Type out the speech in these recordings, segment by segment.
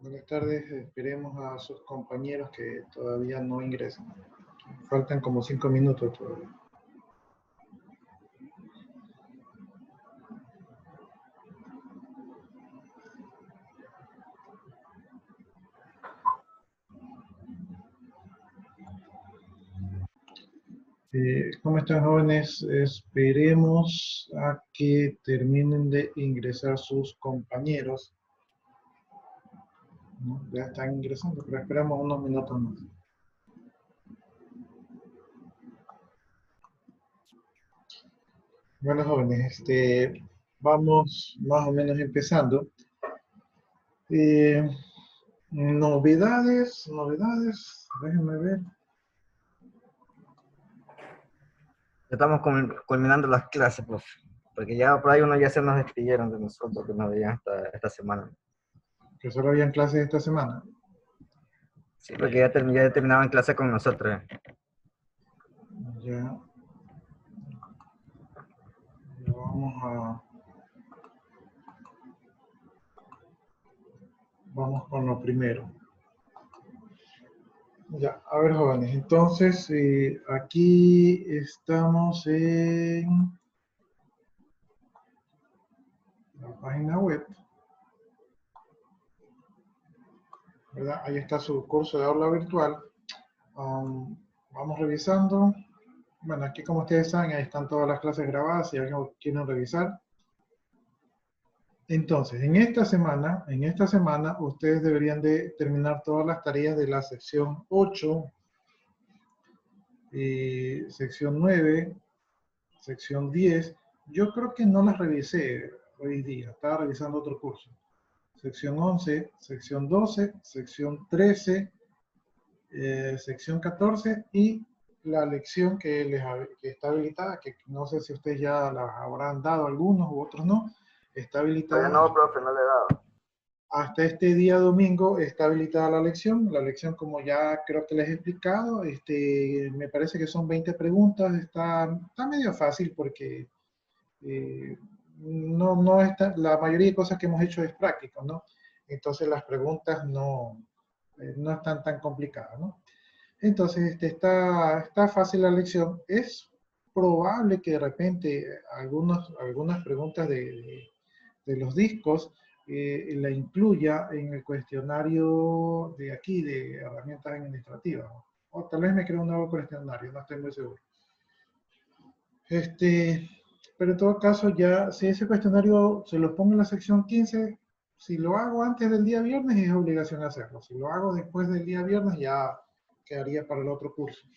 Buenas tardes, esperemos a sus compañeros que todavía no ingresan. Faltan como 5 minutos todavía. ¿Cómo están, jóvenes? Esperemos a que terminen de ingresar sus compañeros. ¿No? Ya están ingresando, pero esperamos unos minutos más. Bueno, jóvenes, vamos más o menos empezando. Novedades, déjenme ver. Estamos culminando las clases, profe, porque ya por ahí uno ya se nos despidieron de nosotros, que nos veían esta semana. Que solo habían clases esta semana. Sí, porque ya terminaban clase con nosotros. Ya vamos con lo primero. Ya, a ver, jóvenes, entonces aquí estamos en la página web, ¿verdad? Ahí está su curso de aula virtual. Vamos revisando. Bueno, aquí como ustedes saben, ahí están todas las clases grabadas, si alguien quieren revisar. Entonces, en esta semana, ustedes deberían de terminar todas las tareas de la sección 8, sección 9, sección 10. Yo creo que no las revisé hoy día, estaba revisando otro curso. Sección 11, sección 12, sección 13, sección 14 y la lección que está habilitada, que no sé si ustedes ya la habrán dado algunos u otros no, está habilitada. No, profe, no le he dado. Hasta este día domingo está habilitada la lección. La lección, como ya creo que les he explicado, me parece que son 20 preguntas. Está medio fácil porque no está, la mayoría de cosas que hemos hecho es práctico, ¿no? Entonces las preguntas no están tan complicadas, ¿no? Entonces está fácil la lección. Es probable que de repente algunas preguntas de los discos la incluya en el cuestionario de aquí, de herramientas administrativas. O tal vez me cree un nuevo cuestionario, no estoy muy seguro. Pero en todo caso, ya si ese cuestionario se lo pongo en la sección 15, si lo hago antes del día viernes es obligación hacerlo. Si lo hago después del día viernes ya quedaría para el otro curso,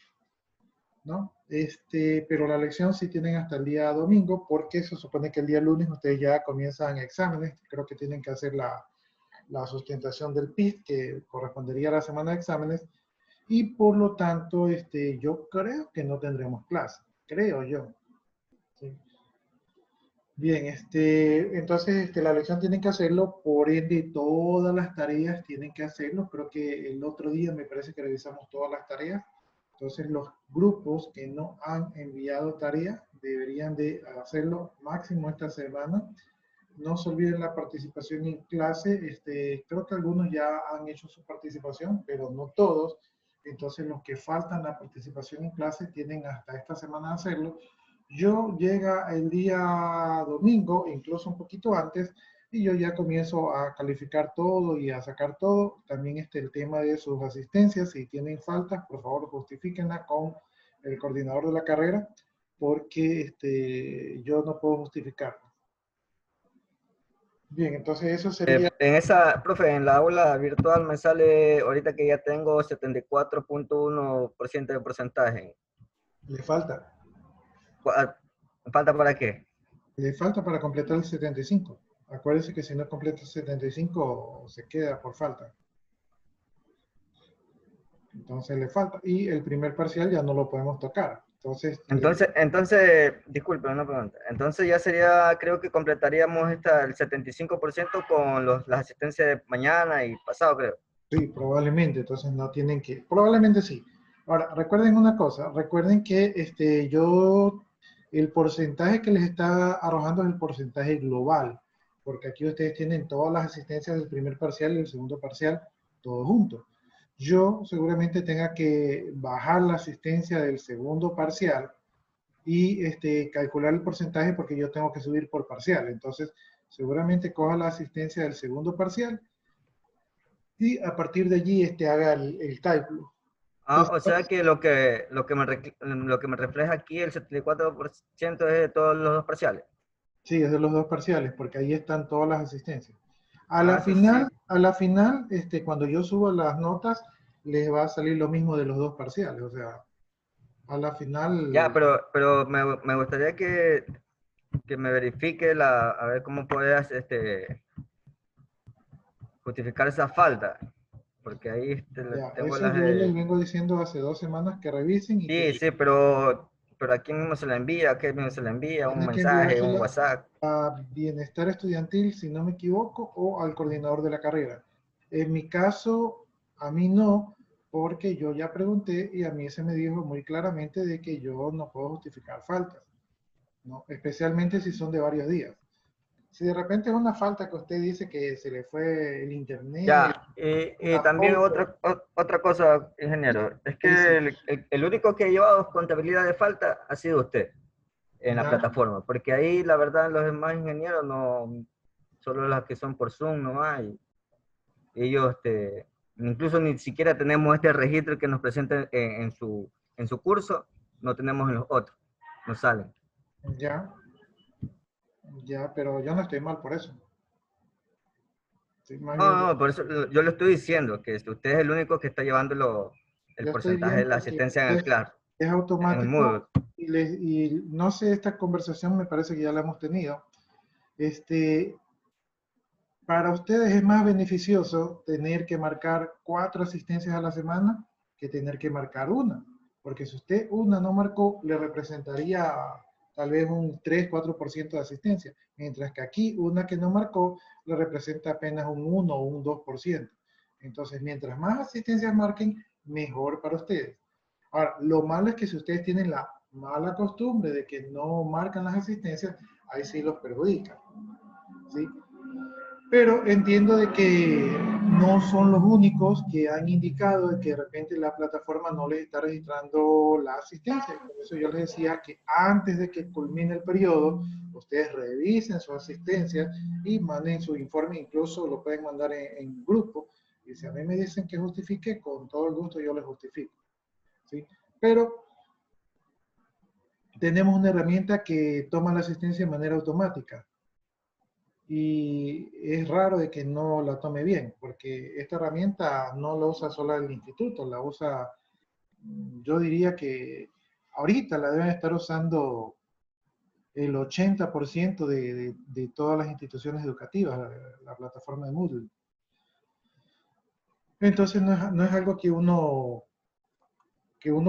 ¿no? Pero la lección sí tienen hasta el día domingo, porque se supone que el día lunes ustedes ya comienzan exámenes. Creo que tienen que hacer la sustentación del PIT, que correspondería a la semana de exámenes, y por lo tanto, yo creo que no tendremos clase, creo yo. ¿Sí? Bien, entonces la lección tienen que hacerlo, por ende todas las tareas tienen que hacerlo. Creo que el otro día me parece que revisamos todas las tareas. Entonces los grupos que no han enviado tarea deberían de hacerlo máximo esta semana. No se olviden la participación en clase. Creo que algunos ya han hecho su participación, pero no todos. Entonces los que faltan la participación en clase tienen hasta esta semana a hacerlo. Yo llega el día domingo, incluso un poquito antes, y yo ya comienzo a calificar todo y a sacar todo. También el tema de sus asistencias, si tienen faltas, por favor justifíquenla con el coordinador de la carrera, porque yo no puedo justificar. Bien, entonces eso sería... Profe, en la aula virtual me sale ahorita que ya tengo 74.1% de porcentaje. Le falta. ¿Falta para qué? Le falta para completar el 75. Acuérdense que si no completa el 75 se queda por falta. Entonces le falta. Y el primer parcial ya no lo podemos tocar. Entonces, disculpe, una pregunta. Entonces ya sería, creo que completaríamos el 75% con las asistencias de mañana y pasado, creo. Sí, probablemente. Entonces no tienen que... Probablemente sí. Ahora, recuerden una cosa. Recuerden que el porcentaje que les está arrojando es el porcentaje global. porque aquí ustedes tienen todas las asistencias del primer parcial y del segundo parcial, todo junto. Yo seguramente tenga que bajar la asistencia del segundo parcial y calcular el porcentaje porque yo tengo que subir por parcial. Entonces, seguramente coja la asistencia del segundo parcial y a partir de allí haga el cálculo. Ah, Entonces, o sea que lo que me refleja aquí, el 74% es de todos los dos parciales. sí, es de los dos parciales, porque ahí están todas las asistencias. Ah, eso sí. A la final, cuando yo subo las notas, les va a salir lo mismo de los dos parciales. O sea, a la Ya, final, pero me gustaría que me verifique a ver cómo puedes justificar esa falta. Porque ahí ya, tengo eso las yo les de... vengo diciendo hace 2 semanas que revisen y Sí, que sí, pero ¿a quién mismo se la envía? ¿A quién mismo se la envía? ¿Un tienen que mensaje, un enviársela WhatsApp? a Bienestar Estudiantil, si no me equivoco, o al coordinador de la carrera. En mi caso, a mí no, porque yo ya pregunté y a mí se me dijo muy claramente de que yo no puedo justificar faltas, ¿no? Especialmente si son de varios días. Si de repente es una falta que usted dice que se le fue el internet, Ya, y una también foto, otra cosa, ingeniero, es ahí que sí, el único que ha llevado contabilidad de falta ha sido usted en la ya, plataforma, porque ahí la verdad los demás ingenieros no, solo las que son por Zoom nomás, y ellos, incluso ni siquiera tenemos este registro que nos presenta en su curso, no tenemos en los otros, no salen. ya, ya, pero yo no estoy mal por eso. Sí, más bien, No, no, por eso yo le estoy diciendo que usted es el único que está llevando el yo estoy porcentaje bien de la porque asistencia en el claro, es en el Moodle. automático y no sé, esta conversación me parece que ya la hemos tenido. Este, para ustedes es más beneficioso tener que marcar 4 asistencias a la semana que tener que marcar una, porque si usted una no marcó, le representaría tal vez un 3-4% de asistencia, mientras que aquí una que no marcó le representa apenas un 1 o un 2%. Entonces, mientras más asistencias marquen, mejor para ustedes. Ahora, lo malo es que si ustedes tienen la mala costumbre de que no marcan las asistencias, ahí sí los perjudica, ¿sí? Pero entiendo de que no son los únicos que han indicado de que de repente la plataforma no les está registrando la asistencia. Por eso yo les decía que antes de que culmine el periodo, ustedes revisen su asistencia y manden su informe, incluso lo pueden mandar en grupo. Y si a mí me dicen que justifique, con todo el gusto yo les justifico, ¿sí? Pero tenemos una herramienta que toma la asistencia de manera automática y es raro de que no la tome bien, porque esta herramienta no la usa solo el instituto, la usa, yo diría que ahorita la deben estar usando el 80% de todas las instituciones educativas, la plataforma de Moodle. Entonces no es algo que uno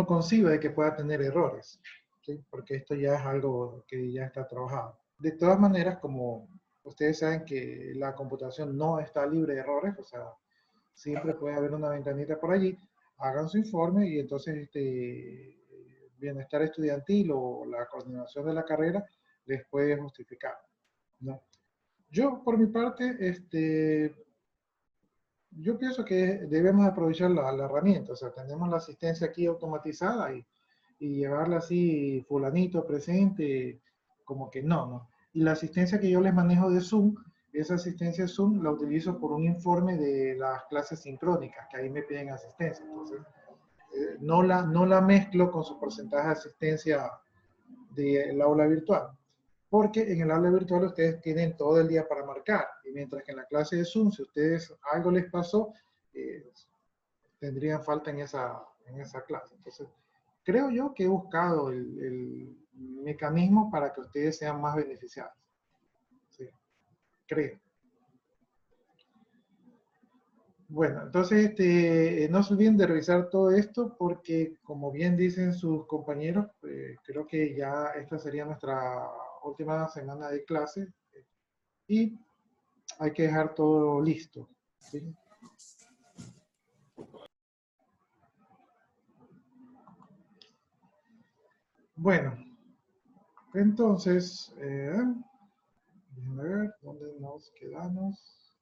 conciba de que pueda tener errores, ¿sí? Porque esto ya es algo que ya está trabajado. De todas maneras, como ustedes saben que la computación no está libre de errores, o sea, siempre puede haber una ventanita por allí, hagan su informe y entonces Bienestar Estudiantil o la coordinación de la carrera les puede justificar, ¿no? Yo, por mi parte, yo pienso que debemos aprovechar la herramienta, o sea, tenemos la asistencia aquí automatizada y llevarla así fulanito presente, como que no. Y la asistencia que yo les manejo de Zoom, esa asistencia Zoom la utilizo por un informe de las clases sincrónicas, que ahí me piden asistencia. Entonces, no la mezclo con su porcentaje de asistencia del aula virtual. Porque en el aula virtual ustedes tienen todo el día para marcar. Y mientras que en la clase de Zoom, si ustedes algo les pasó, eh, tendrían falta en esa clase. Entonces, creo yo que he buscado el mecanismo para que ustedes sean más beneficiados. Sí, creo. Bueno, entonces no se olviden de revisar todo esto porque, como bien dicen sus compañeros, creo que ya esta sería nuestra última semana de clase y hay que dejar todo listo, ¿sí? Bueno, entonces, Déjenme ver dónde nos quedamos.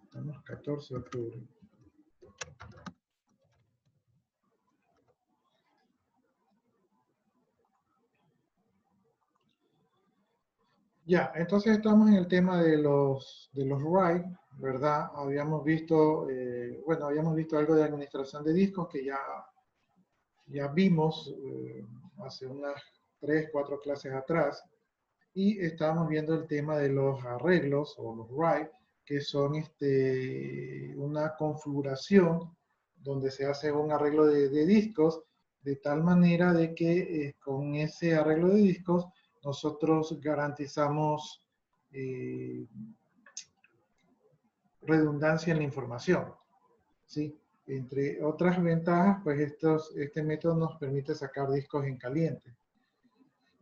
Estamos 14 de octubre. Ya, entonces estamos en el tema de los write, ¿verdad? Habíamos visto, bueno, habíamos visto algo de administración de discos que ya vimos hace unas 3, 4 clases atrás. Y estábamos viendo el tema de los arreglos o los write, que son una configuración donde se hace un arreglo de discos de tal manera de que con ese arreglo de discos nosotros garantizamos eh, redundancia en la información, ¿sí? Entre otras ventajas, pues este método nos permite sacar discos en caliente.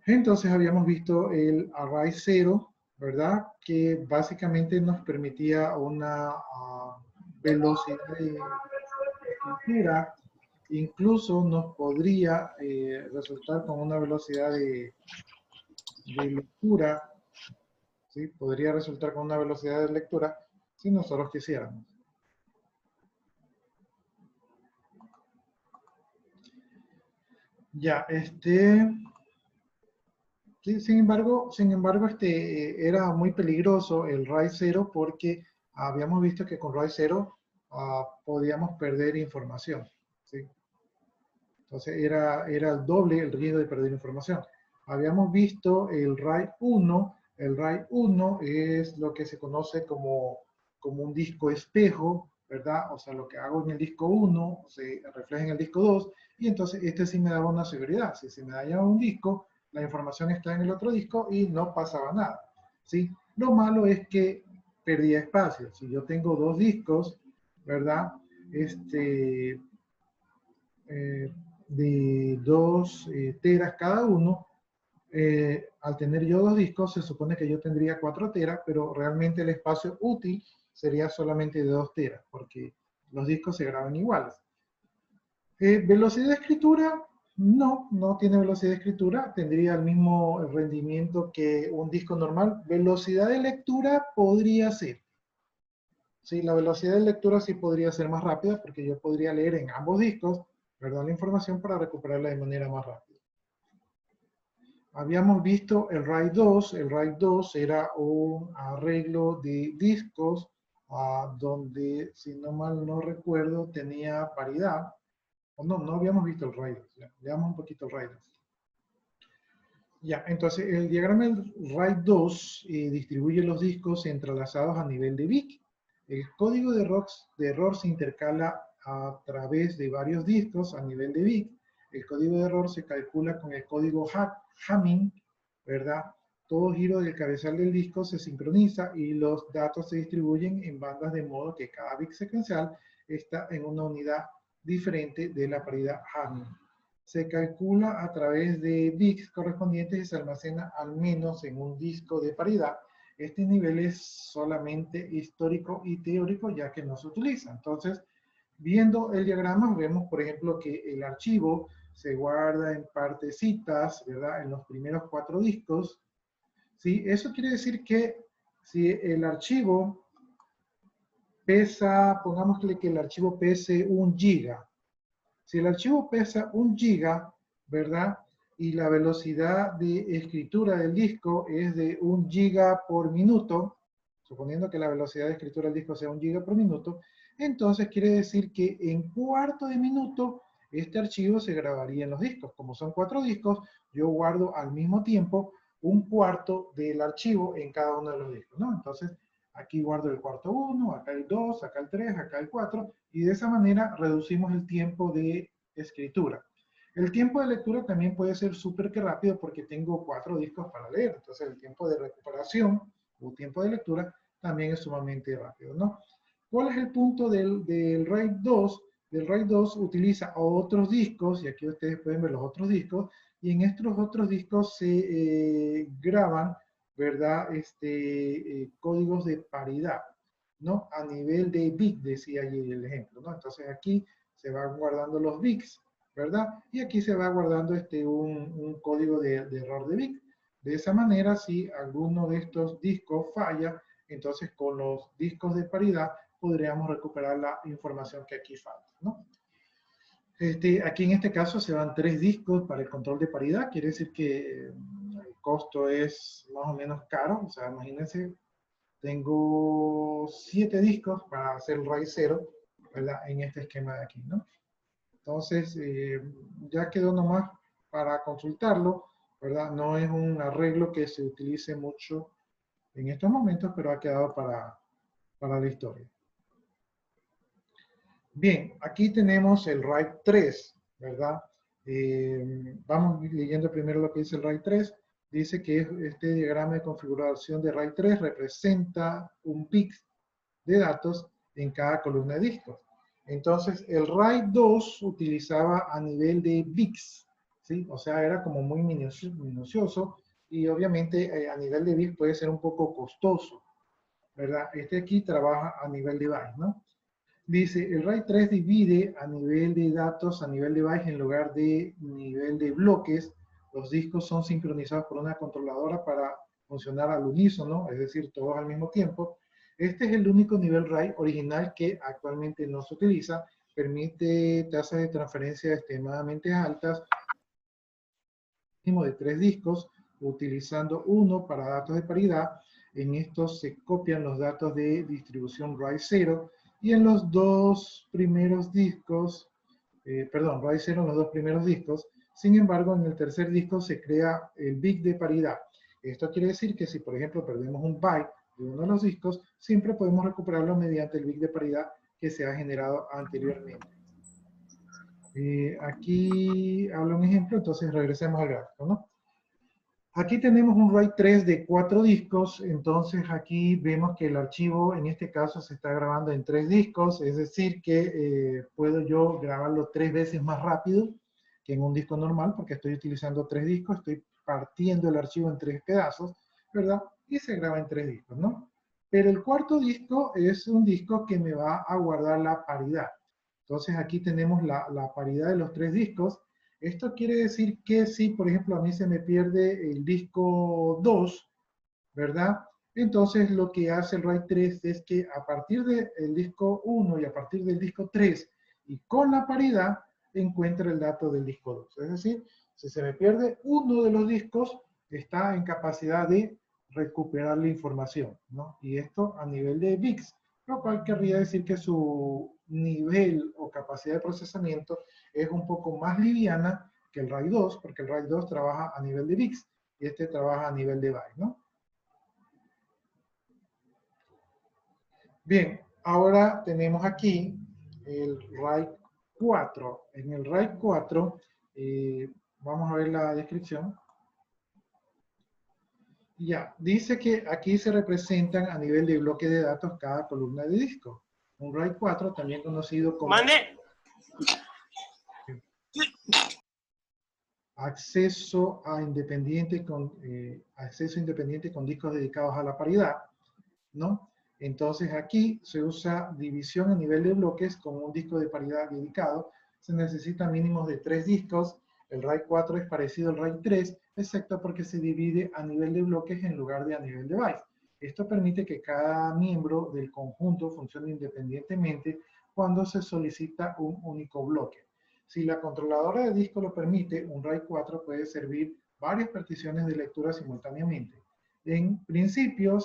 Entonces habíamos visto el array 0, ¿verdad? Que básicamente nos permitía una velocidad de escritura, incluso nos podría resultar con una velocidad de lectura, ¿sí? Podría resultar con una velocidad de lectura si nosotros quisiéramos. Ya, sí, sin embargo, era muy peligroso el RAID 0 porque habíamos visto que con RAID 0 podíamos perder información, ¿sí? Entonces era el doble el riesgo de perder información. Habíamos visto el RAID 1. El RAID 1 es lo que se conoce como un disco espejo, ¿verdad? O sea, lo que hago en el disco 1 se refleja en el disco 2 y entonces sí me daba una seguridad. Si se me dañaba un disco, la información está en el otro disco y no pasaba nada, ¿sí? Lo malo es que perdía espacio. Si yo tengo dos discos, ¿verdad? Eh, de 2 teras cada uno, al tener yo dos discos, se supone que yo tendría 4 teras, pero realmente el espacio útil sería solamente de 2 teras, porque los discos se graban iguales. ¿Velocidad de escritura? No, no tiene velocidad de escritura, tendría el mismo rendimiento que un disco normal. Velocidad de lectura podría ser. Sí, la velocidad de lectura sí podría ser más rápida porque yo podría leer en ambos discos, ¿verdad? La información para recuperarla de manera más rápida. Habíamos visto el RAID 2. El RAID 2 era un arreglo de discos donde, si no mal no recuerdo, tenía paridad. O no, no habíamos visto el RAID 2. Ya, veamos un poquito el RAID 2. Ya, entonces el diagrama del RAID 2 distribuye los discos entrelazados a nivel de bit. El código de error se intercala a través de varios discos a nivel de bit. El código de error se calcula con el código Hamming, ¿verdad? Todo giro del cabezal del disco se sincroniza y los datos se distribuyen en bandas de modo que cada bit secuencial está en una unidad diferente de la paridad Hamming. Se calcula a través de bits correspondientes y se almacena al menos en un disco de paridad. Este nivel es solamente histórico y teórico, ya que no se utiliza. Entonces, viendo el diagrama, vemos, por ejemplo, que el archivo se guarda en partecitas, ¿verdad? En los primeros 4 discos. ¿Sí? Eso quiere decir que si el archivo pesa, pongámosle que el archivo pese 1 giga. Si el archivo pesa 1 giga, ¿verdad? Y la velocidad de escritura del disco es de 1 giga por minuto, suponiendo que la velocidad de escritura del disco sea 1 giga por minuto, entonces quiere decir que en cuarto de minuto este archivo se grabaría en los discos. Como son 4 discos, yo guardo al mismo tiempo un cuarto del archivo en cada uno de los discos, ¿no? Entonces, aquí guardo el cuarto 1, acá el 2, acá el 3, acá el 4, y de esa manera reducimos el tiempo de escritura. El tiempo de lectura también puede ser súper que rápido porque tengo 4 discos para leer, entonces el tiempo de recuperación o tiempo de lectura también es sumamente rápido, ¿no? ¿Cuál es el punto del RAID 2? El RAID 2 utiliza otros discos, y aquí ustedes pueden ver los otros discos, y en estos otros discos se graban ¿verdad? Códigos de paridad, ¿no? A nivel de bit, decía allí el ejemplo, ¿no? Entonces aquí se van guardando los bits, ¿verdad? Y aquí se va guardando un código de error de bit. De esa manera, si alguno de estos discos falla, entonces con los discos de paridad podríamos recuperar la información que aquí falta, ¿no? Aquí en este caso se van 3 discos para el control de paridad, quiere decir que el costo es más o menos caro, o sea, imagínense, tengo 7 discos para hacer el RAID 0, ¿verdad? En este esquema de aquí, ¿no? Entonces, ya quedó nomás para consultarlo, ¿verdad? No es un arreglo que se utilice mucho en estos momentos, pero ha quedado para la historia. Bien, aquí tenemos el RAID 3, ¿verdad? Vamos leyendo primero lo que dice el RAID 3. Dice que este diagrama de configuración de RAID 3 representa un bit de datos en cada columna de discos. Entonces, el RAID 2 utilizaba a nivel de bits, ¿sí? O sea, era como muy minucioso y obviamente a nivel de bits puede ser un poco costoso, ¿verdad? Este aquí trabaja a nivel de bytes, ¿no? Dice, el RAID 3 divide a nivel de datos, a nivel de bytes, en lugar de nivel de bloques. Los discos son sincronizados por una controladora para funcionar al unísono, es decir, todos al mismo tiempo. Este es el único nivel RAID original que actualmente no se utiliza. Permite tasas de transferencia extremadamente altas, de 3 discos, utilizando uno para datos de paridad. En estos se copian los datos de distribución RAID 0 y en los dos primeros discos, RAID 0 en los dos primeros discos. Sin embargo, en el tercer disco se crea el bit de paridad. Esto quiere decir que si, por ejemplo, perdemos un byte de uno de los discos, siempre podemos recuperarlo mediante el bit de paridad que se ha generado anteriormente. Aquí hablo un ejemplo, entonces regresemos al gráfico, ¿no? Aquí tenemos un RAID 3 de 4 discos, entonces aquí vemos que el archivo en este caso se está grabando en 3 discos, es decir que puedo yo grabarlo 3 veces más rápido que en un disco normal, porque estoy utilizando 3 discos, estoy partiendo el archivo en 3 pedazos, ¿verdad? Y se graba en 3 discos, ¿no? Pero el cuarto disco es un disco que me va a guardar la paridad. Entonces aquí tenemos la paridad de los 3 discos. Esto quiere decir que si, por ejemplo, a mí se me pierde el disco 2, ¿verdad? Entonces lo que hace el RAID 3 es que a partir del disco 1 y a partir del disco 3 y con la paridad encuentra el dato del disco 2. Es decir, si se me pierde uno de los discos, está en capacidad de recuperar la información, ¿no? Y esto a nivel de bits, lo cual querría decir que su nivel o capacidad de procesamiento es un poco más liviana que el RAID 2, porque el RAID 2 trabaja a nivel de bits y este trabaja a nivel de bytes, ¿no? Bien, ahora tenemos aquí el RAID 4. En el RAID 4, vamos a ver la descripción. Ya, dice que aquí se representan a nivel de bloque de datos cada columna de disco. Un RAID 4, también conocido como acceso independiente con discos dedicados a la paridad, ¿no? Entonces aquí se usa división a nivel de bloques con un disco de paridad dedicado. Se necesitan mínimos de 3 discos. El RAID 4 es parecido al RAID 3, excepto porque se divide a nivel de bloques en lugar de a nivel de bytes. Esto permite que cada miembro del conjunto funcione independientemente cuando se solicita un único bloque. Si la controladora de disco lo permite, un RAID 4 puede servir varias particiones de lectura simultáneamente. En principio,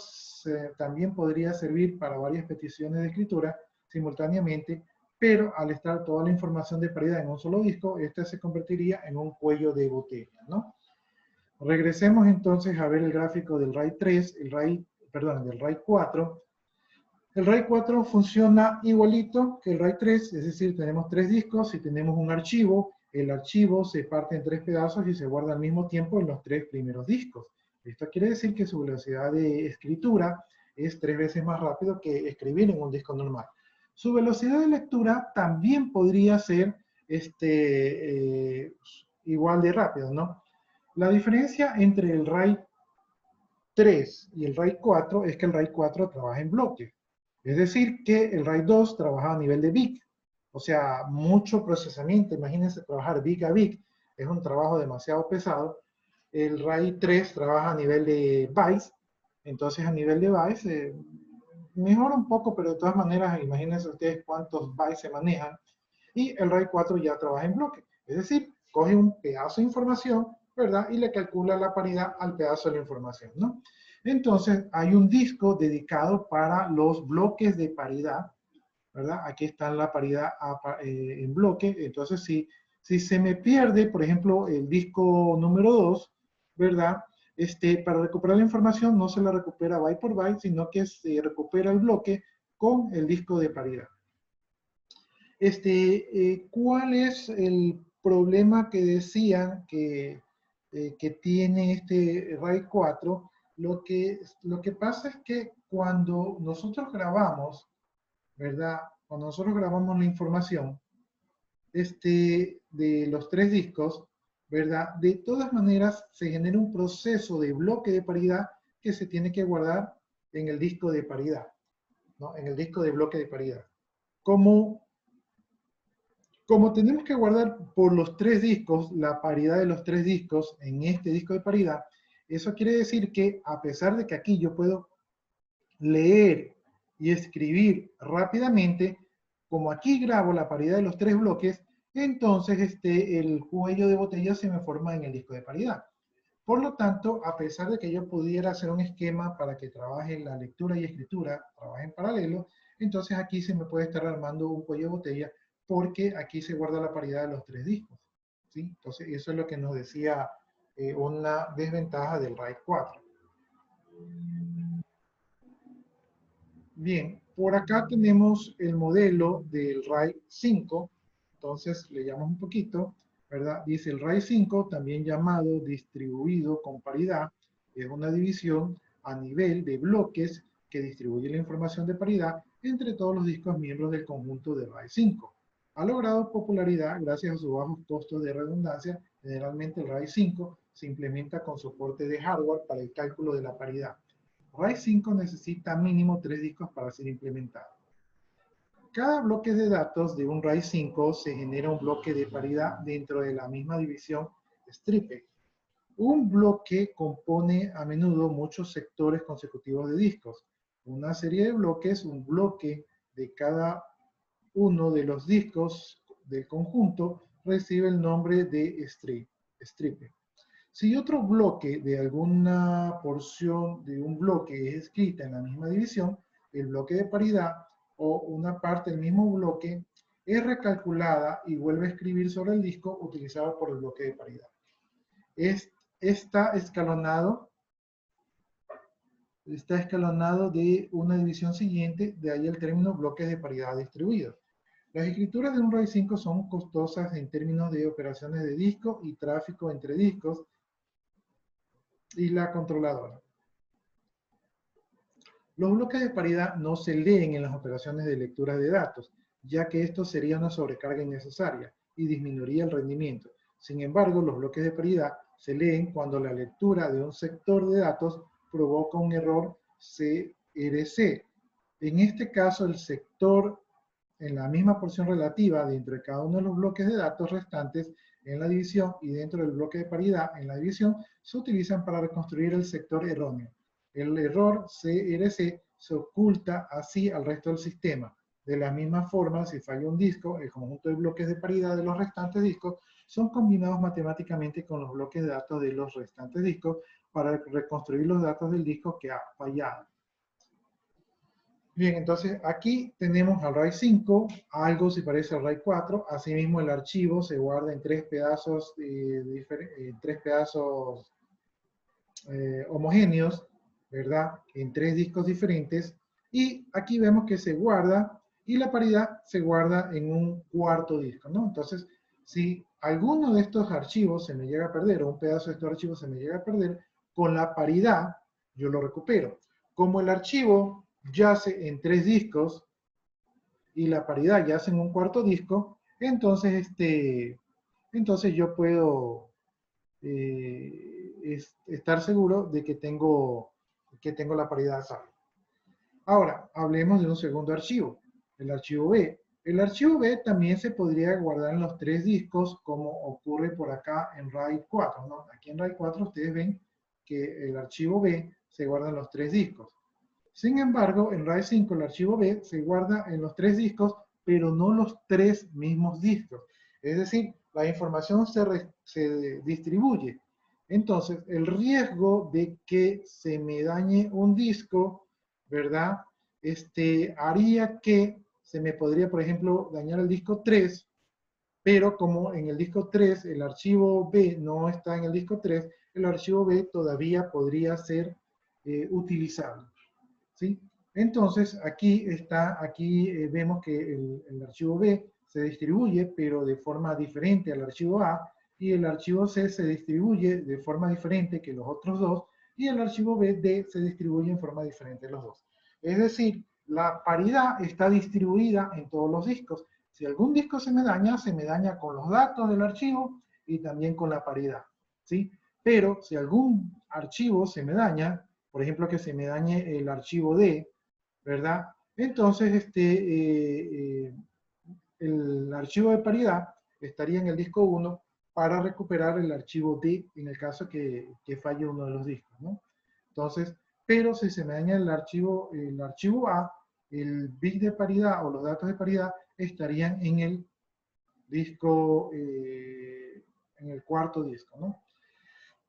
también podría servir para varias peticiones de escritura simultáneamente, pero al estar toda la información de paridad en un solo disco, este se convertiría en un cuello de botella, ¿no? Regresemos entonces a ver el gráfico del RAID 3, del RAID 4. El RAID 4 funciona igualito que el RAID 3, es decir, tenemos 3 discos y tenemos un archivo. El archivo se parte en 3 pedazos y se guarda al mismo tiempo en los 3 primeros discos. Esto quiere decir que su velocidad de escritura es 3 veces más rápido que escribir en un disco normal. Su velocidad de lectura también podría ser igual de rápido, ¿no? La diferencia entre el RAID 3 y el RAID 4 es que el RAID 4 trabaja en bloque. Es decir, que el RAID 2 trabaja a nivel de bit. O sea, mucho procesamiento. Imagínense trabajar bit a bit. Es un trabajo demasiado pesado. El RAID 3 trabaja a nivel de bytes. Entonces, a nivel de bytes, mejora un poco, pero de todas maneras, imagínense ustedes cuántos bytes se manejan. Y el RAID 4 ya trabaja en bloque. Es decir, coge un pedazo de información, ¿verdad? Y le calcula la paridad al pedazo de la información, ¿no? Entonces, hay un disco dedicado para los bloques de paridad, ¿verdad? Aquí está la paridad en bloque. Entonces, si se me pierde, por ejemplo, el disco número 2, ¿verdad? Para recuperar la información no se la recupera byte por byte, sino que se recupera el bloque con el disco de paridad. ¿Cuál es el problema que decían que tiene este RAID 4? Lo que pasa es que cuando nosotros grabamos, ¿verdad? Cuando nosotros grabamos la información de los tres discos, ¿verdad? De todas maneras se genera un proceso de bloque de paridad que se tiene que guardar en el disco de paridad, ¿no? En el disco de bloque de paridad. Como tenemos que guardar por los tres discos, la paridad de los tres discos en este disco de paridad, eso quiere decir que a pesar de que aquí yo puedo leer y escribir rápidamente, como aquí grabo la paridad de los tres bloques, entonces el cuello de botella se me forma en el disco de paridad. Por lo tanto, a pesar de que yo pudiera hacer un esquema para que trabaje la lectura y escritura, trabaje en paralelo, entonces aquí se me puede estar armando un cuello de botella porque aquí se guarda la paridad de los tres discos, ¿sí? Entonces, eso es lo que nos decía una desventaja del RAID 4. Bien, por acá tenemos el modelo del RAID 5, entonces le llamamos un poquito, ¿verdad? Dice el RAID 5, también llamado distribuido con paridad, es una división a nivel de bloques que distribuye la información de paridad entre todos los discos miembros del conjunto de RAID 5. Ha logrado popularidad gracias a sus bajos costos de redundancia. Generalmente el RAID 5 se implementa con soporte de hardware para el cálculo de la paridad. RAID 5 necesita mínimo 3 discos para ser implementado. Cada bloque de datos de un RAID 5 se genera un bloque de paridad dentro de la misma división stripe. Un bloque compone a menudo muchos sectores consecutivos de discos. Una serie de bloques, un bloque de cada uno de los discos del conjunto recibe el nombre de stripe. Si otro bloque de alguna porción de un bloque es escrita en la misma división, el bloque de paridad o una parte del mismo bloque es recalculada y vuelve a escribir sobre el disco utilizado por el bloque de paridad. Está escalonado de una división siguiente, de ahí el término bloques de paridad distribuidos. Las escrituras de un RAID 5 son costosas en términos de operaciones de disco y tráfico entre discos y la controladora. Los bloques de paridad no se leen en las operaciones de lectura de datos, ya que esto sería una sobrecarga innecesaria y disminuiría el rendimiento. Sin embargo, los bloques de paridad se leen cuando la lectura de un sector de datos provoca un error CRC. En este caso, el sector en la misma porción relativa dentro de cada uno de los bloques de datos restantes en la división y dentro del bloque de paridad en la división se utilizan para reconstruir el sector erróneo. El error CRC se oculta así al resto del sistema. De la misma forma, si falla un disco, el conjunto de bloques de paridad de los restantes discos son combinados matemáticamente con los bloques de datos de los restantes discos para reconstruir los datos del disco que ha fallado. Bien, entonces aquí tenemos al RAID 5, algo se parece al RAID 4, asimismo el archivo se guarda en tres pedazos, homogéneos, ¿verdad? En tres discos diferentes, y aquí vemos que se guarda, y la paridad se guarda en un cuarto disco, ¿no? Entonces, si alguno de estos archivos se me llega a perder, o un pedazo de estos archivos se me llega a perder, con la paridad yo lo recupero. Como el archivo yace en tres discos y la paridad yace en un cuarto disco, entonces, entonces yo puedo estar seguro de que tengo que tengo la paridad a salvo. Ahora, hablemos de un segundo archivo, el archivo B. El archivo B también se podría guardar en los 3 discos, como ocurre por acá en RAID 4, ¿no? Aquí en RAID 4 ustedes ven que el archivo B se guarda en los 3 discos. Sin embargo, en RAID 5 el archivo B se guarda en los 3 discos, pero no los 3 mismos discos. Es decir, la información se distribuye. Entonces, el riesgo de que se me dañe un disco, ¿verdad? Haría que se me podría, por ejemplo, dañar el disco 3, pero como en el disco 3 el archivo B no está en el disco 3, el archivo B todavía podría ser utilizable, ¿sí? Entonces, aquí vemos que el archivo B se distribuye, pero de forma diferente al archivo A, y el archivo C se distribuye de forma diferente que los otros dos, y el archivo D se distribuye en forma diferente de los dos. Es decir, la paridad está distribuida en todos los discos. Si algún disco se me daña con los datos del archivo y también con la paridad, ¿sí? Pero si algún archivo se me daña, por ejemplo, que se me dañe el archivo D, ¿verdad? Entonces, el archivo de paridad estaría en el disco 1 para recuperar el archivo D en el caso que falle uno de los discos, ¿no? Entonces, pero si se me daña el archivo A, el bit de paridad o los datos de paridad estarían en el disco, en el cuarto disco, ¿no?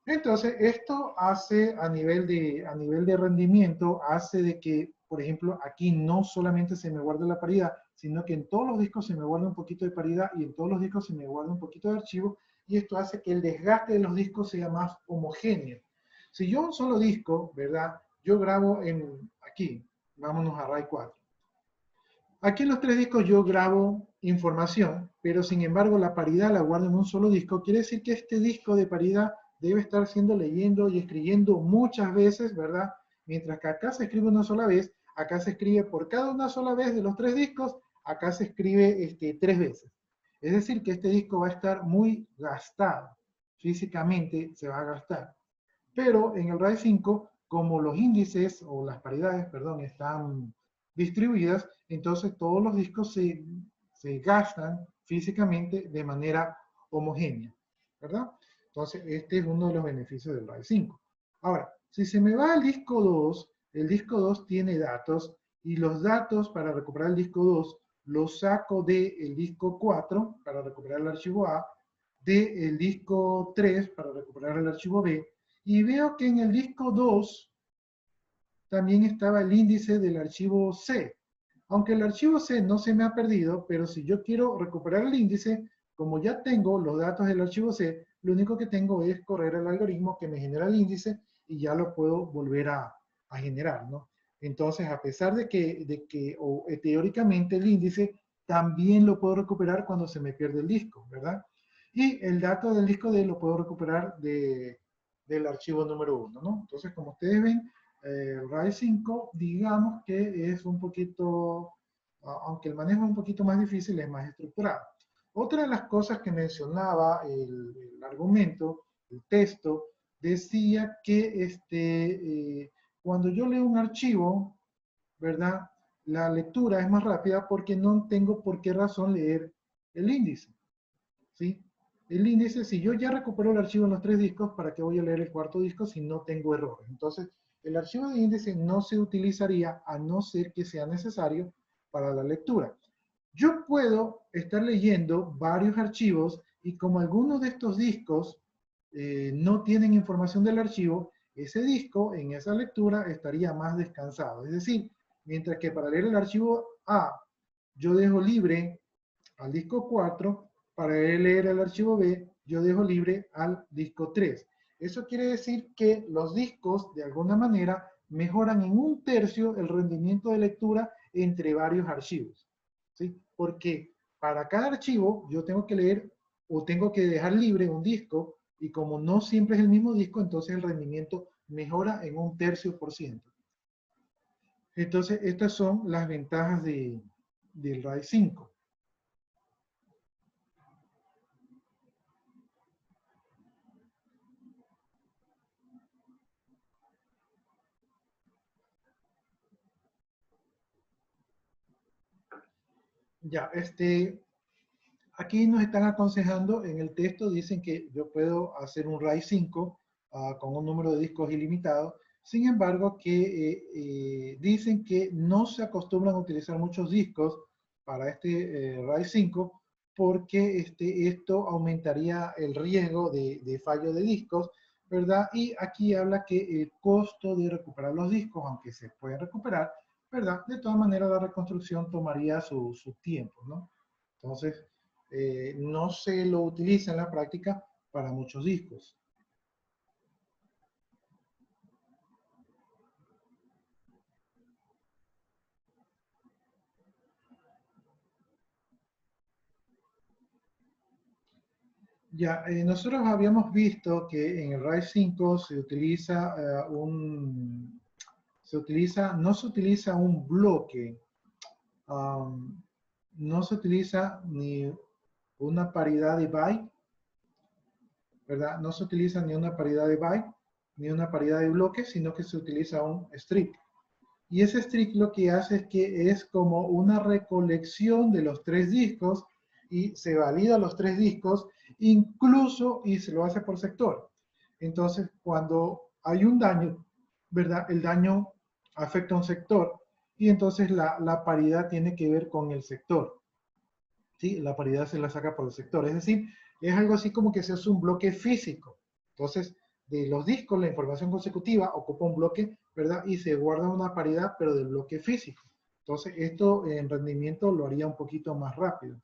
Entonces, esto hace a nivel de rendimiento, hace de que, por ejemplo, aquí no solamente se me guarde la paridad, sino que en todos los discos se me guarda un poquito de paridad y en todos los discos se me guarda un poquito de archivo, y esto hace que el desgaste de los discos sea más homogéneo. Si yo un solo disco, ¿verdad? Yo grabo aquí, vámonos a RAID 4. Aquí en los 3 discos yo grabo información, pero sin embargo la paridad la guardo en un solo disco. Quiere decir que este disco de paridad debe estar siendo leyendo y escribiendo muchas veces, ¿verdad? Mientras que acá se escribe una sola vez, acá se escribe por cada una sola vez de los 3 discos, acá se escribe 3 veces. Es decir, que este disco va a estar muy gastado. Físicamente se va a gastar. Pero en el RAID 5, como los índices o las paridades, perdón, están distribuidas, entonces todos los discos se gastan físicamente de manera homogénea, ¿verdad? Entonces, este es uno de los beneficios del RAID 5. Ahora, si se me va al disco 2, el disco 2 tiene datos y los datos para recuperar el disco 2 los saco del disco 4 para recuperar el archivo A, del disco 3 para recuperar el archivo B, y veo que en el disco 2 también estaba el índice del archivo C. Aunque el archivo C no se me ha perdido, pero si yo quiero recuperar el índice, como ya tengo los datos del archivo C, lo único que tengo es correr el algoritmo que me genera el índice y ya lo puedo volver a generar, ¿no? Entonces, a pesar teóricamente el índice también lo puedo recuperar cuando se me pierde el disco, ¿verdad? Y el dato del disco D lo puedo recuperar del archivo número 1, ¿no? Entonces, como ustedes ven, RAID 5, digamos que es un poquito, aunque el manejo es un poquito más difícil, es más estructurado. Otra de las cosas que mencionaba el argumento, el texto, decía que cuando yo leo un archivo, ¿verdad? La lectura es más rápida porque no tengo por qué razón leer el índice, ¿sí? El índice, si yo ya recupero el archivo en los 3 discos, ¿para qué voy a leer el cuarto disco si no tengo errores? Entonces, el archivo de índice no se utilizaría a no ser que sea necesario para la lectura. Yo puedo estar leyendo varios archivos y como algunos de estos discos no tienen información del archivo, ese disco en esa lectura estaría más descansado. Es decir, mientras que para leer el archivo A yo dejo libre al disco 4, para leer el archivo B, yo dejo libre al disco 3. Eso quiere decir que los discos, de alguna manera, mejoran en 1/3 el rendimiento de lectura entre varios archivos, ¿sí? Porque para cada archivo yo tengo que leer o tengo que dejar libre un disco, y como no siempre es el mismo disco, entonces el rendimiento mejora en 1/3%. Entonces, estas son las ventajas del RAID 5. Ya, aquí nos están aconsejando, en el texto dicen que yo puedo hacer un RAID 5 con un número de discos ilimitado. Sin embargo, que dicen que no se acostumbran a utilizar muchos discos para este RAID 5 porque esto aumentaría el riesgo de fallo de discos, ¿verdad? Y aquí habla que el costo de recuperar los discos, aunque se pueden recuperar, ¿verdad? De todas maneras, la reconstrucción tomaría su tiempo, ¿no? Entonces, no se lo utiliza en la práctica para muchos discos. Ya, nosotros habíamos visto que en el RAID 5 se utiliza no se utiliza un bloque, um, no se utiliza ni una paridad de byte, ¿verdad? No se utiliza ni una paridad de byte, ni una paridad de bloques, sino que se utiliza un strip. Y ese strip lo que hace es que es como una recolección de los tres discos y se valida los tres discos, incluso, y se lo hace por sector. Entonces, cuando hay un daño, ¿verdad? El daño afecta a un sector y entonces la paridad tiene que ver con el sector. ¿Sí? La paridad se la saca por el sector. Es decir, es algo así como que se hace un bloque físico. Entonces, de los discos, la información consecutiva ocupa un bloque, ¿verdad? Y se guarda una paridad, pero del bloque físico. Entonces, esto en rendimiento lo haría un poquito más rápido.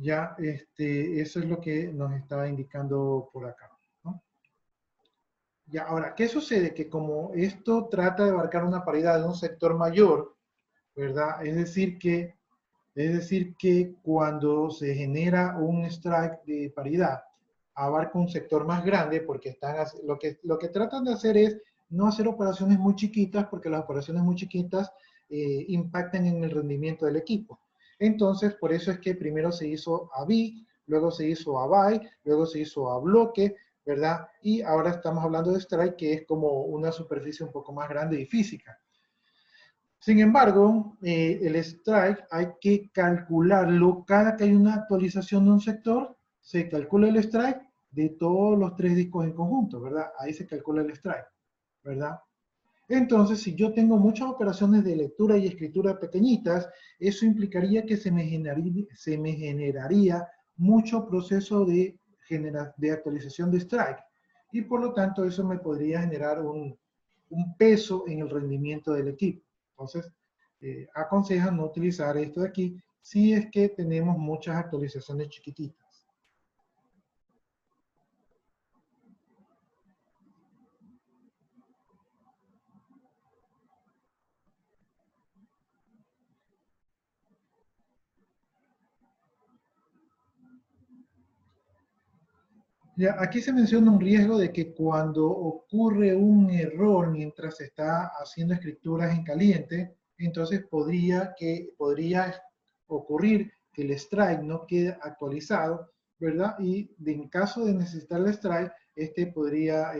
Ya, eso es lo que nos estaba indicando por acá, ¿no? Ya, ahora, ¿qué sucede? Que como esto trata de abarcar una paridad de un sector mayor, ¿verdad? Es decir que cuando se genera un strike de paridad, abarca un sector más grande porque lo que tratan de hacer es no hacer operaciones muy chiquitas porque las operaciones muy chiquitas impactan en el rendimiento del equipo. Entonces, por eso es que primero se hizo a bit, luego se hizo a byte, luego se hizo a bloque, ¿verdad? Y ahora estamos hablando de strike, que es como una superficie un poco más grande y física. Sin embargo, el strike hay que calcularlo cada que hay una actualización de un sector, se calcula el strike de todos los tres discos en conjunto, ¿verdad? Ahí se calcula el strike, ¿verdad? Entonces, si yo tengo muchas operaciones de lectura y escritura pequeñitas, eso implicaría que se me generaría mucho proceso de actualización de strike. Y por lo tanto, eso me podría generar un peso en el rendimiento del equipo. Entonces, aconsejan no utilizar esto de aquí si es que tenemos muchas actualizaciones chiquititas. Ya, aquí se menciona un riesgo de que cuando ocurre un error mientras se está haciendo escrituras en caliente, entonces podría ocurrir que el strike no quede actualizado, ¿verdad? Y en caso de necesitar el strike, podría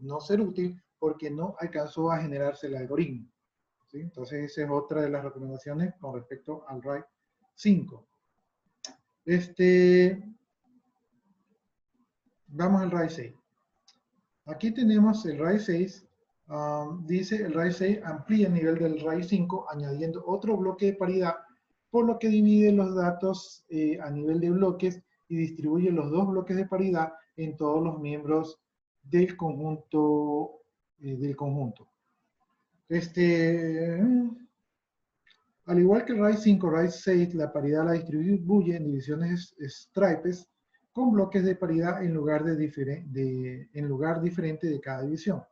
no ser útil porque no alcanzó a generarse el algoritmo, ¿sí? Entonces esa es otra de las recomendaciones con respecto al RAID 5. Este, Vamos al RAID 6. Aquí tenemos el RAID 6. Dice el RAID 6 amplía el nivel del RAID 5 añadiendo otro bloque de paridad, por lo que divide los datos a nivel de bloques y distribuye los dos bloques de paridad en todos los miembros del conjunto. Este, Al igual que el RAID 5, RAID 6, la paridad la distribuye en divisiones stripes con bloques de paridad en lugar diferente de cada división.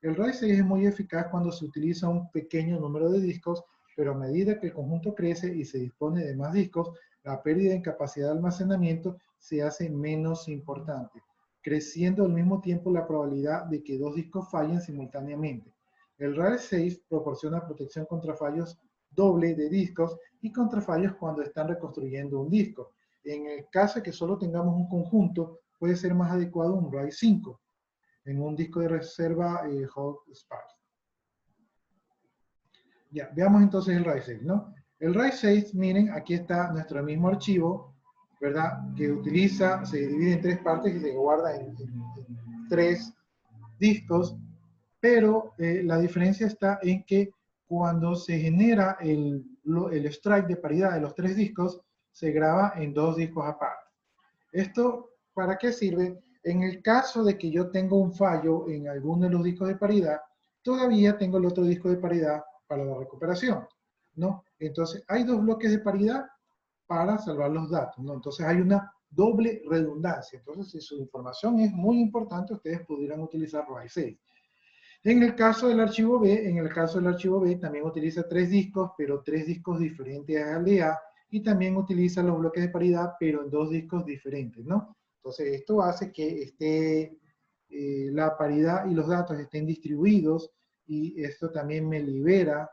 El RAID 6 es muy eficaz cuando se utiliza un pequeño número de discos, pero a medida que el conjunto crece y se dispone de más discos, la pérdida en capacidad de almacenamiento se hace menos importante, creciendo al mismo tiempo la probabilidad de que dos discos fallen simultáneamente. El RAID 6 proporciona protección contra fallos doble de discos y contra fallos cuando están reconstruyendo un disco. En el caso de que solo tengamos un conjunto, puede ser más adecuado un RAID 5 en un disco de reserva hot sparse. Ya, veamos entonces el RAID 6, ¿no? El RAID 6, miren, aquí está nuestro mismo archivo, ¿verdad? Que utiliza, se divide en tres partes y se guarda en tres discos, pero la diferencia está en que cuando se genera el strike de paridad de los tres discos, se graba en dos discos aparte. ¿Esto para qué sirve? En el caso de que yo tenga un fallo en alguno de los discos de paridad, todavía tengo el otro disco de paridad para la recuperación, ¿no? Entonces, hay dos bloques de paridad para salvar los datos, ¿no? Entonces, hay una doble redundancia. Entonces, si su información es muy importante, ustedes pudieran utilizar RAID 6. En el caso del archivo B, también utiliza tres discos, pero tres discos diferentes al de A, y también utiliza los bloques de paridad, pero en dos discos diferentes, ¿no? Entonces, esto hace que la paridad y los datos estén distribuidos, y esto también me libera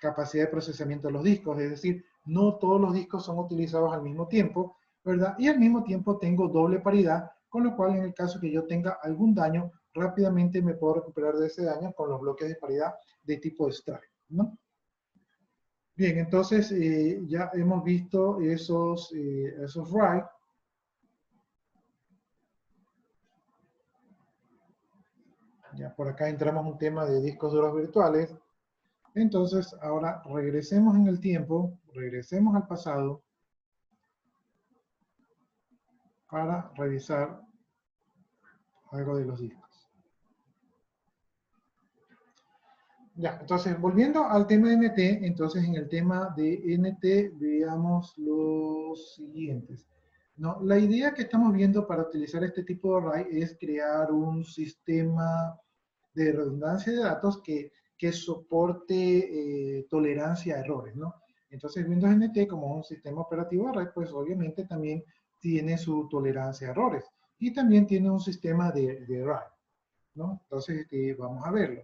capacidad de procesamiento de los discos, es decir, no todos los discos son utilizados al mismo tiempo, ¿verdad? Y al mismo tiempo tengo doble paridad, con lo cual en el caso que yo tenga algún daño, rápidamente me puedo recuperar de ese daño con los bloques de paridad de tipo strike, ¿no? Bien, entonces ya hemos visto esos write. Ya por acá entramos en un tema de discos duros virtuales. Entonces, ahora regresemos en el tiempo, regresemos al pasado para revisar algo de los discos. Ya, entonces, volviendo al tema de NT, entonces en el tema de NT veamos los siguientes. No, la idea que estamos viendo para utilizar este tipo de array es crear un sistema de redundancia de datos que soporte tolerancia a errores, ¿no? Entonces, Windows NT, como es un sistema operativo de red, pues obviamente también tiene su tolerancia a errores y también tiene un sistema de array, ¿no? Entonces, vamos a verlo.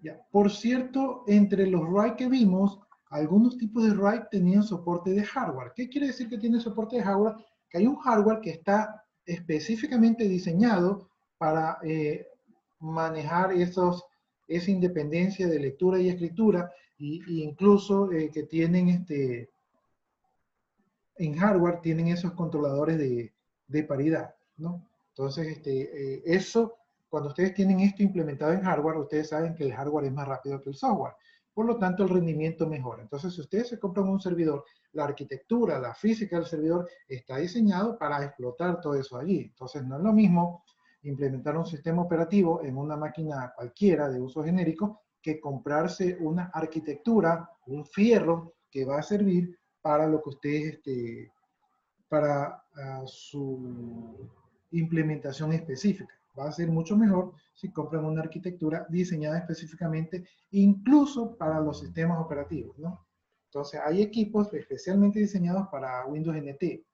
Ya. Por cierto, entre los RAID que vimos, algunos tipos de RAID tenían soporte de hardware. ¿Qué quiere decir que tiene soporte de hardware? Que hay un hardware que está específicamente diseñado para manejar esa independencia de lectura y escritura, y incluso que tienen en hardware tienen esos controladores de paridad, ¿no? Entonces, eso, cuando ustedes tienen esto implementado en hardware, ustedes saben que el hardware es más rápido que el software. Por lo tanto, el rendimiento mejora. Entonces, si ustedes se compran un servidor, la arquitectura, la física del servidor está diseñado para explotar todo eso allí. Entonces, no es lo mismo implementar un sistema operativo en una máquina cualquiera de uso genérico que comprarse una arquitectura, un fierro que va a servir para lo que ustedes, para su implementación específica. Va a ser mucho mejor si compran una arquitectura diseñada específicamente, incluso para los sistemas operativos, ¿no? Entonces, hay equipos especialmente diseñados para Windows NT.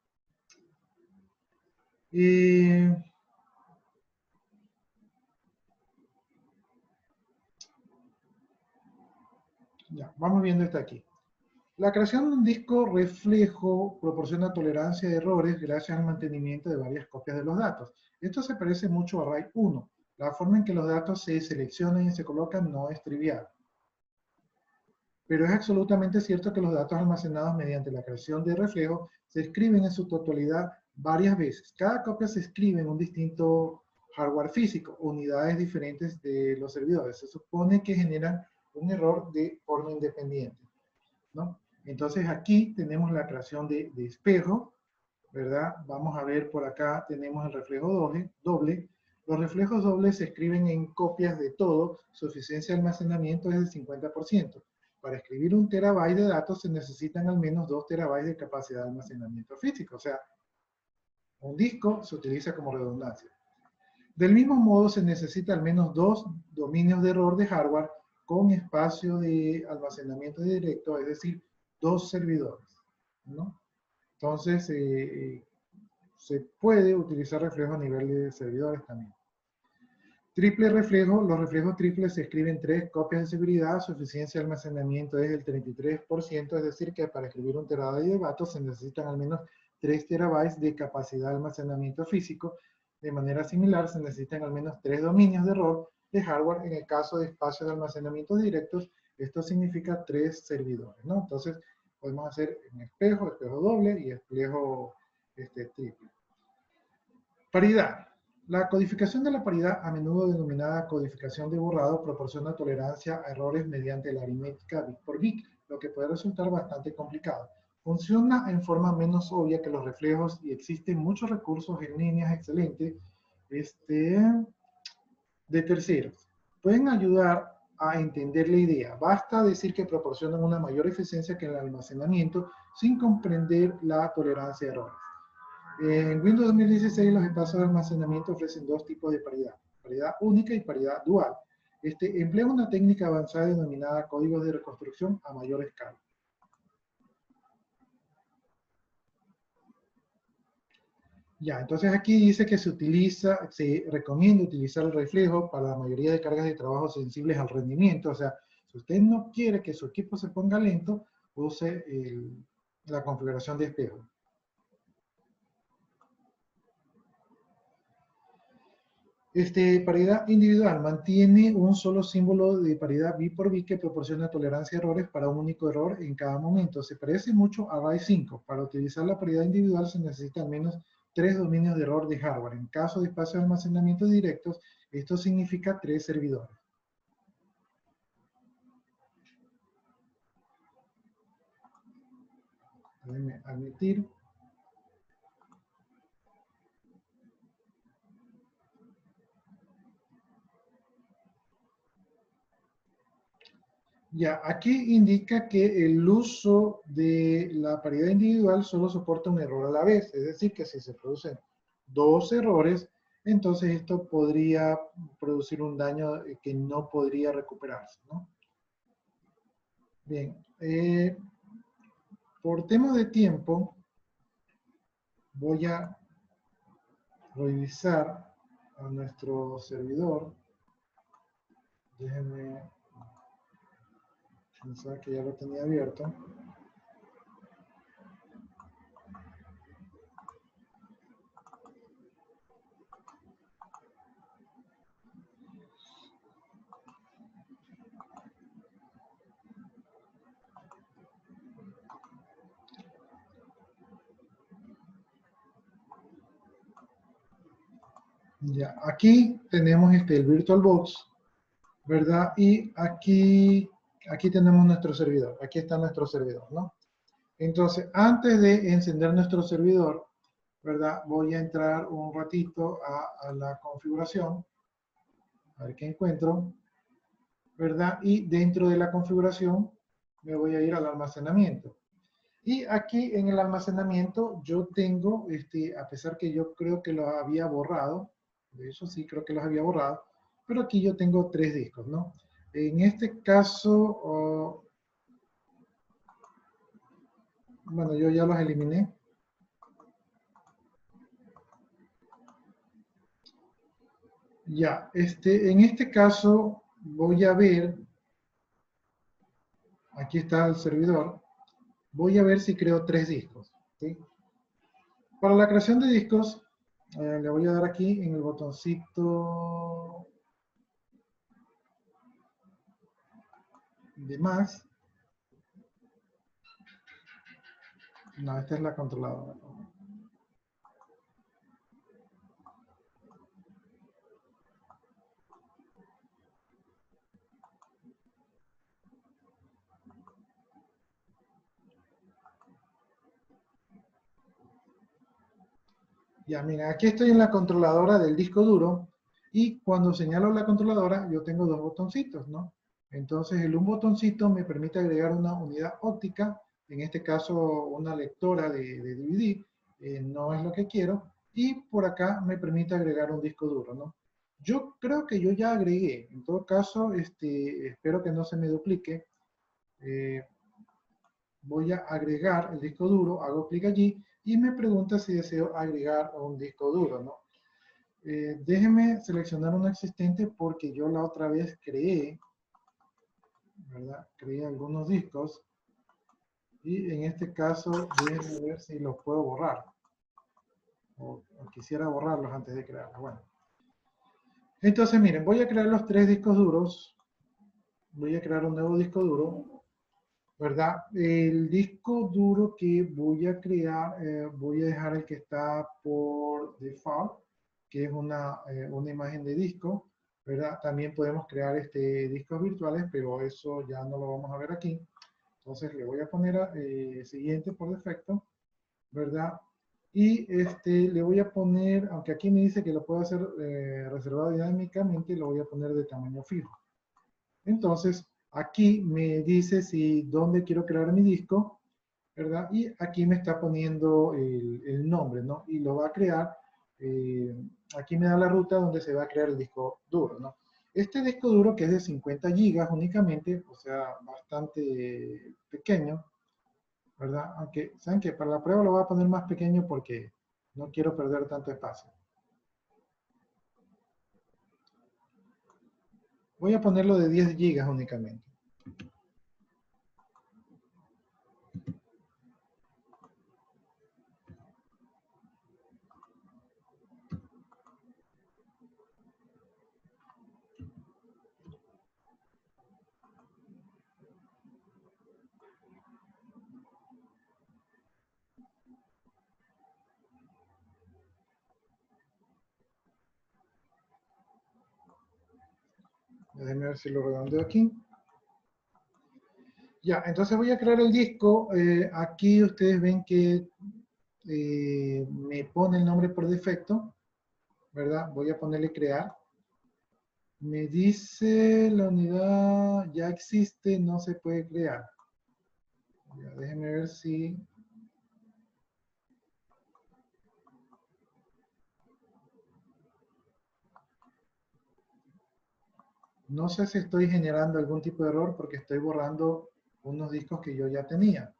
Ya, vamos viendo esto aquí. La creación de un disco reflejo proporciona tolerancia a errores gracias al mantenimiento de varias copias de los datos. Esto se parece mucho a RAID 1. La forma en que los datos se seleccionan y se colocan no es trivial. Pero es absolutamente cierto que los datos almacenados mediante la creación de reflejo se escriben en su totalidad varias veces. Cada copia se escribe en un distinto hardware físico, unidades diferentes de los servidores. Se supone que generan un error de forma independiente, ¿no? Entonces aquí tenemos la creación de espejo, ¿verdad? Vamos a ver por acá, tenemos el reflejo doble. Los reflejos dobles se escriben en copias de todo, su eficiencia de almacenamiento es del 50%. Para escribir 1 terabyte de datos se necesitan al menos 2 terabytes de capacidad de almacenamiento físico, o sea, un disco se utiliza como redundancia. Del mismo modo, se necesita al menos 2 dominios de error de hardware con espacio de almacenamiento directo, es decir, 2 servidores, ¿no? Entonces, se puede utilizar reflejo a nivel de servidores también. Triple reflejo, los reflejos triples se escriben 3 copias de seguridad, su eficiencia de almacenamiento es del 33%, es decir que para escribir 1 terabyte de datos se necesitan al menos 3 terabytes de capacidad de almacenamiento físico. De manera similar, se necesitan al menos 3 dominios de error de hardware. En el caso de espacios de almacenamiento directos, esto significa 3 servidores, ¿no? Entonces, podemos hacer un espejo, espejo doble y espejo triple. Paridad. La codificación de la paridad, a menudo denominada codificación de borrado, proporciona tolerancia a errores mediante la aritmética bit por bit, lo que puede resultar bastante complicado. Funciona en forma menos obvia que los reflejos y existen muchos recursos en líneas excelentes de terceros. Pueden ayudar a entender la idea. Basta decir que proporcionan una mayor eficiencia que el almacenamiento sin comprender la tolerancia a errores. En Windows 2016 los espacios de almacenamiento ofrecen dos tipos de paridad, paridad única y paridad dual. Emplea una técnica avanzada denominada códigos de reconstrucción a mayor escala. Ya, entonces aquí dice que se recomienda utilizar el reflejo para la mayoría de cargas de trabajo sensibles al rendimiento. O sea, si usted no quiere que su equipo se ponga lento, use la configuración de espejo. Paridad individual mantiene un solo símbolo de paridad bit por bit que proporciona tolerancia a errores para un único error en cada momento. Se parece mucho a RAID 5. Para utilizar la paridad individual se necesitan al menos 3 dominios de error de hardware. En caso de espacios de almacenamiento directos, esto significa 3 servidores. Déjenme admitir. Ya, aquí indica que el uso de la paridad individual solo soporta un error a la vez, es decir, que si se producen 2 errores, entonces esto podría producir un daño que no podría recuperarse, ¿no? Bien, por tema de tiempo, voy a revisar a nuestro servidor. Déjenme pensar que ya lo tenía abierto. Ya, aquí tenemos el VirtualBox, ¿verdad? Y aquí tenemos nuestro servidor. Aquí está nuestro servidor, ¿no? Entonces, antes de encender nuestro servidor, ¿verdad? Voy a entrar un ratito a la configuración, a ver qué encuentro, ¿verdad? Y dentro de la configuración me voy a ir al almacenamiento. Y aquí en el almacenamiento yo tengo, a pesar que yo creo que los había borrado, de eso sí creo que los había borrado, pero aquí yo tengo 3 discos, ¿no? En este caso, bueno, yo ya los eliminé. Ya, en este caso voy a ver, aquí está el servidor, voy a ver si creo 3 discos, ¿sí? Para la creación de discos, le voy a dar aquí en el botoncito de más. No, esta es la controladora. Ya, mira, aquí estoy en la controladora del disco duro y cuando señalo la controladora yo tengo 2 botoncitos, ¿no? Entonces un botoncito me permite agregar una unidad óptica, en este caso una lectora de DVD, no es lo que quiero, y por acá me permite agregar un disco duro, ¿no? Yo creo que yo ya agregué, en todo caso, espero que no se me duplique. Voy a agregar el disco duro, hago clic allí y me pregunta si deseo agregar un disco duro, ¿no? Déjeme seleccionar uno existente porque yo la otra vez creé, ¿verdad? Creé algunos discos y en este caso déjenme ver si los puedo borrar. o quisiera borrarlos antes de crearlos. Bueno, entonces miren, voy a crear los 3 discos duros. Voy a crear un nuevo disco duro, ¿verdad? El disco duro que voy a crear, voy a dejar el que está por default, que es una imagen de disco, ¿verdad? También podemos crear discos virtuales, pero eso ya no lo vamos a ver aquí. Entonces le voy a poner siguiente por defecto, ¿verdad? Y le voy a poner, aunque aquí me dice que lo puedo hacer reservado dinámicamente, lo voy a poner de tamaño fijo. Entonces, aquí me dice si dónde quiero crear mi disco, ¿verdad? Y aquí me está poniendo el nombre, ¿no? Y lo va a crear, aquí me da la ruta donde se va a crear el disco duro, ¿no? Este disco duro que es de 50 gigas únicamente, o sea, bastante pequeño, ¿verdad? Aunque, ¿saben qué? Para la prueba lo voy a poner más pequeño porque no quiero perder tanto espacio. Voy a ponerlo de 10 gigas únicamente. Déjenme ver si lo redondeo aquí. Ya, entonces voy a crear el disco. Aquí ustedes ven que me pone el nombre por defecto, ¿verdad? Voy a ponerle crear. Me dice la unidad ya existe, no se puede crear. Ya, déjenme ver si... No sé si estoy generando algún tipo de error porque estoy borrando unos discos que yo ya tenía.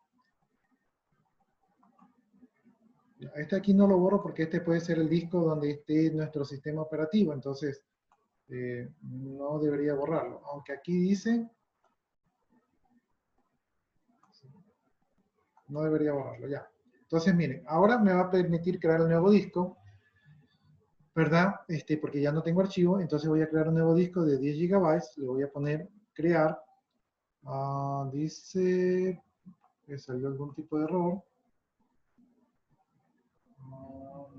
Este aquí no lo borro porque este puede ser el disco donde esté nuestro sistema operativo, entonces no debería borrarlo. Aunque aquí dice, no debería borrarlo, ya. Entonces miren, ahora me va a permitir crear el nuevo disco, ¿verdad? Porque ya no tengo archivo, entonces voy a crear un nuevo disco de 10 gigabytes, le voy a poner crear. Dice que salió algún tipo de error.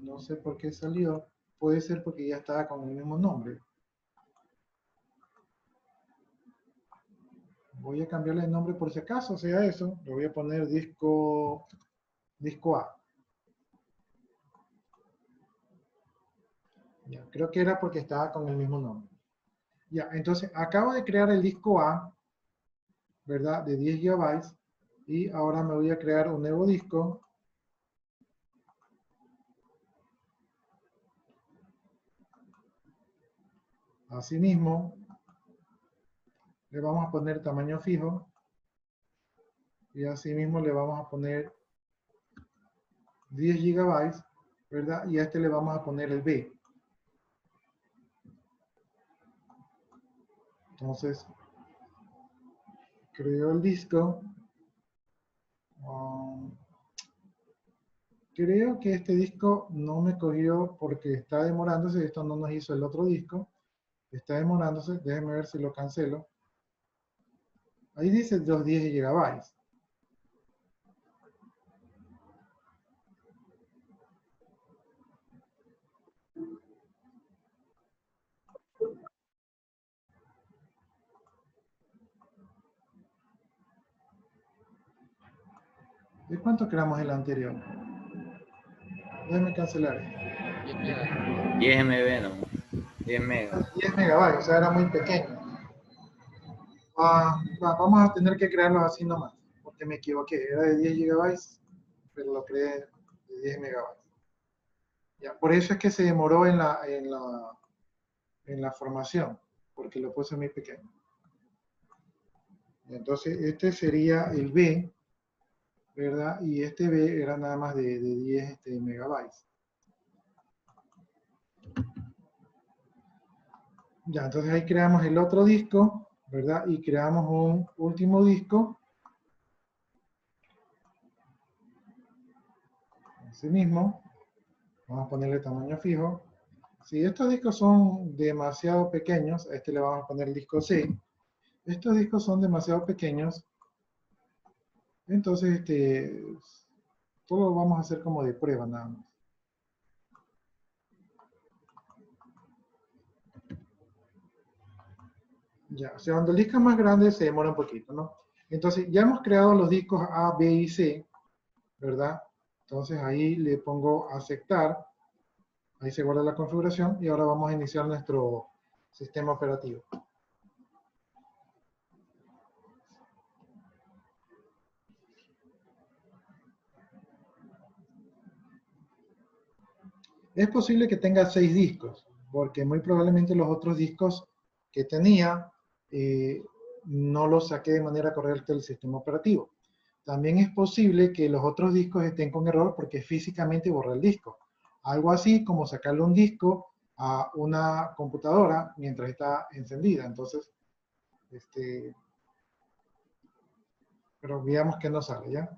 No sé por qué salió. Puede ser porque ya estaba con el mismo nombre. Voy a cambiarle el nombre por si acaso sea eso. Le voy a poner disco A. Ya, creo que era porque estaba con el mismo nombre. Ya, entonces acabo de crear el disco A, ¿verdad? De 10 gigabytes. Y ahora me voy a crear un nuevo disco. Asimismo, le vamos a poner tamaño fijo. Y asimismo le vamos a poner 10 gigabytes, ¿verdad? Y a este le vamos a poner el B. Entonces, creo el disco. Creo que este disco no me cogió porque está demorándose. Esto no nos hizo el otro disco. Está demorándose. Déjenme ver si lo cancelo. Ahí dice los 10 gigabytes. ¿De cuánto creamos el anterior? Déjenme cancelar. 10 MB, ¿no? 10 megas. 10 megabytes, o sea, era muy pequeño. Vamos a tener que crearlos así nomás, porque me equivoqué. Era de 10 gigabytes, pero lo creé de 10 megabytes. Ya, por eso es que se demoró en la formación, porque lo puse muy pequeño. Entonces, este sería el B, ¿verdad? Y este B era nada más de 10 megabytes. Ya, entonces ahí creamos el otro disco, ¿verdad? Y creamos un último disco. Ese mismo. Vamos a ponerle tamaño fijo. Si estos discos son demasiado pequeños, a este le vamos a poner el disco C. Estos discos son demasiado pequeños, entonces todo lo vamos a hacer como de prueba nada más. Ya, o sea, cuando el disco es más grande se demora un poquito, ¿no? Entonces ya hemos creado los discos A, B y C, ¿verdad? Entonces ahí le pongo aceptar, ahí se guarda la configuración y ahora vamos a iniciar nuestro sistema operativo. Es posible que tenga 6 discos, porque muy probablemente los otros discos que tenía no los saqué de manera correcta del sistema operativo. También es posible que los otros discos estén con error porque físicamente borré el disco. Algo así como sacarle un disco a una computadora mientras está encendida. Entonces, pero veamos que no sale, ¿ya?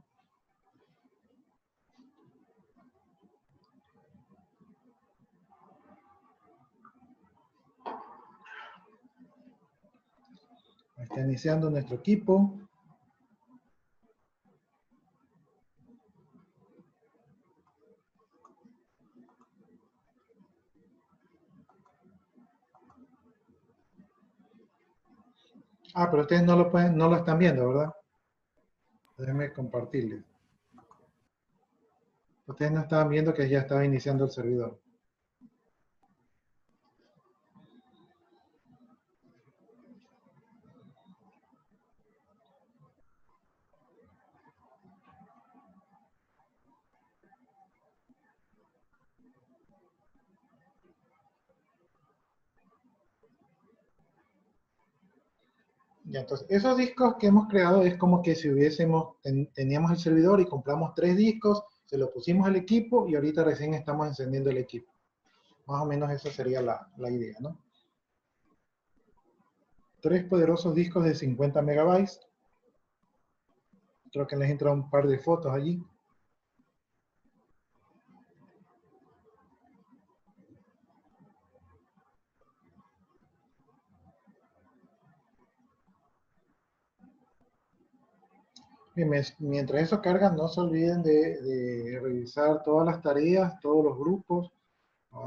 Está iniciando nuestro equipo. Ah, pero ustedes no lo pueden, no lo están viendo, ¿verdad? Déjenme compartirles. Ustedes no estaban viendo que ya estaba iniciando el servidor. Ya, entonces, esos discos que hemos creado es como que si teníamos el servidor y compramos 3 discos, se lo pusimos al equipo y ahorita recién estamos encendiendo el equipo. Más o menos esa sería la idea, ¿no? 3 poderosos discos de 50 megabytes. Creo que les entra un par de fotos allí. Bien, mientras eso carga, no se olviden de revisar todas las tareas, todos los grupos.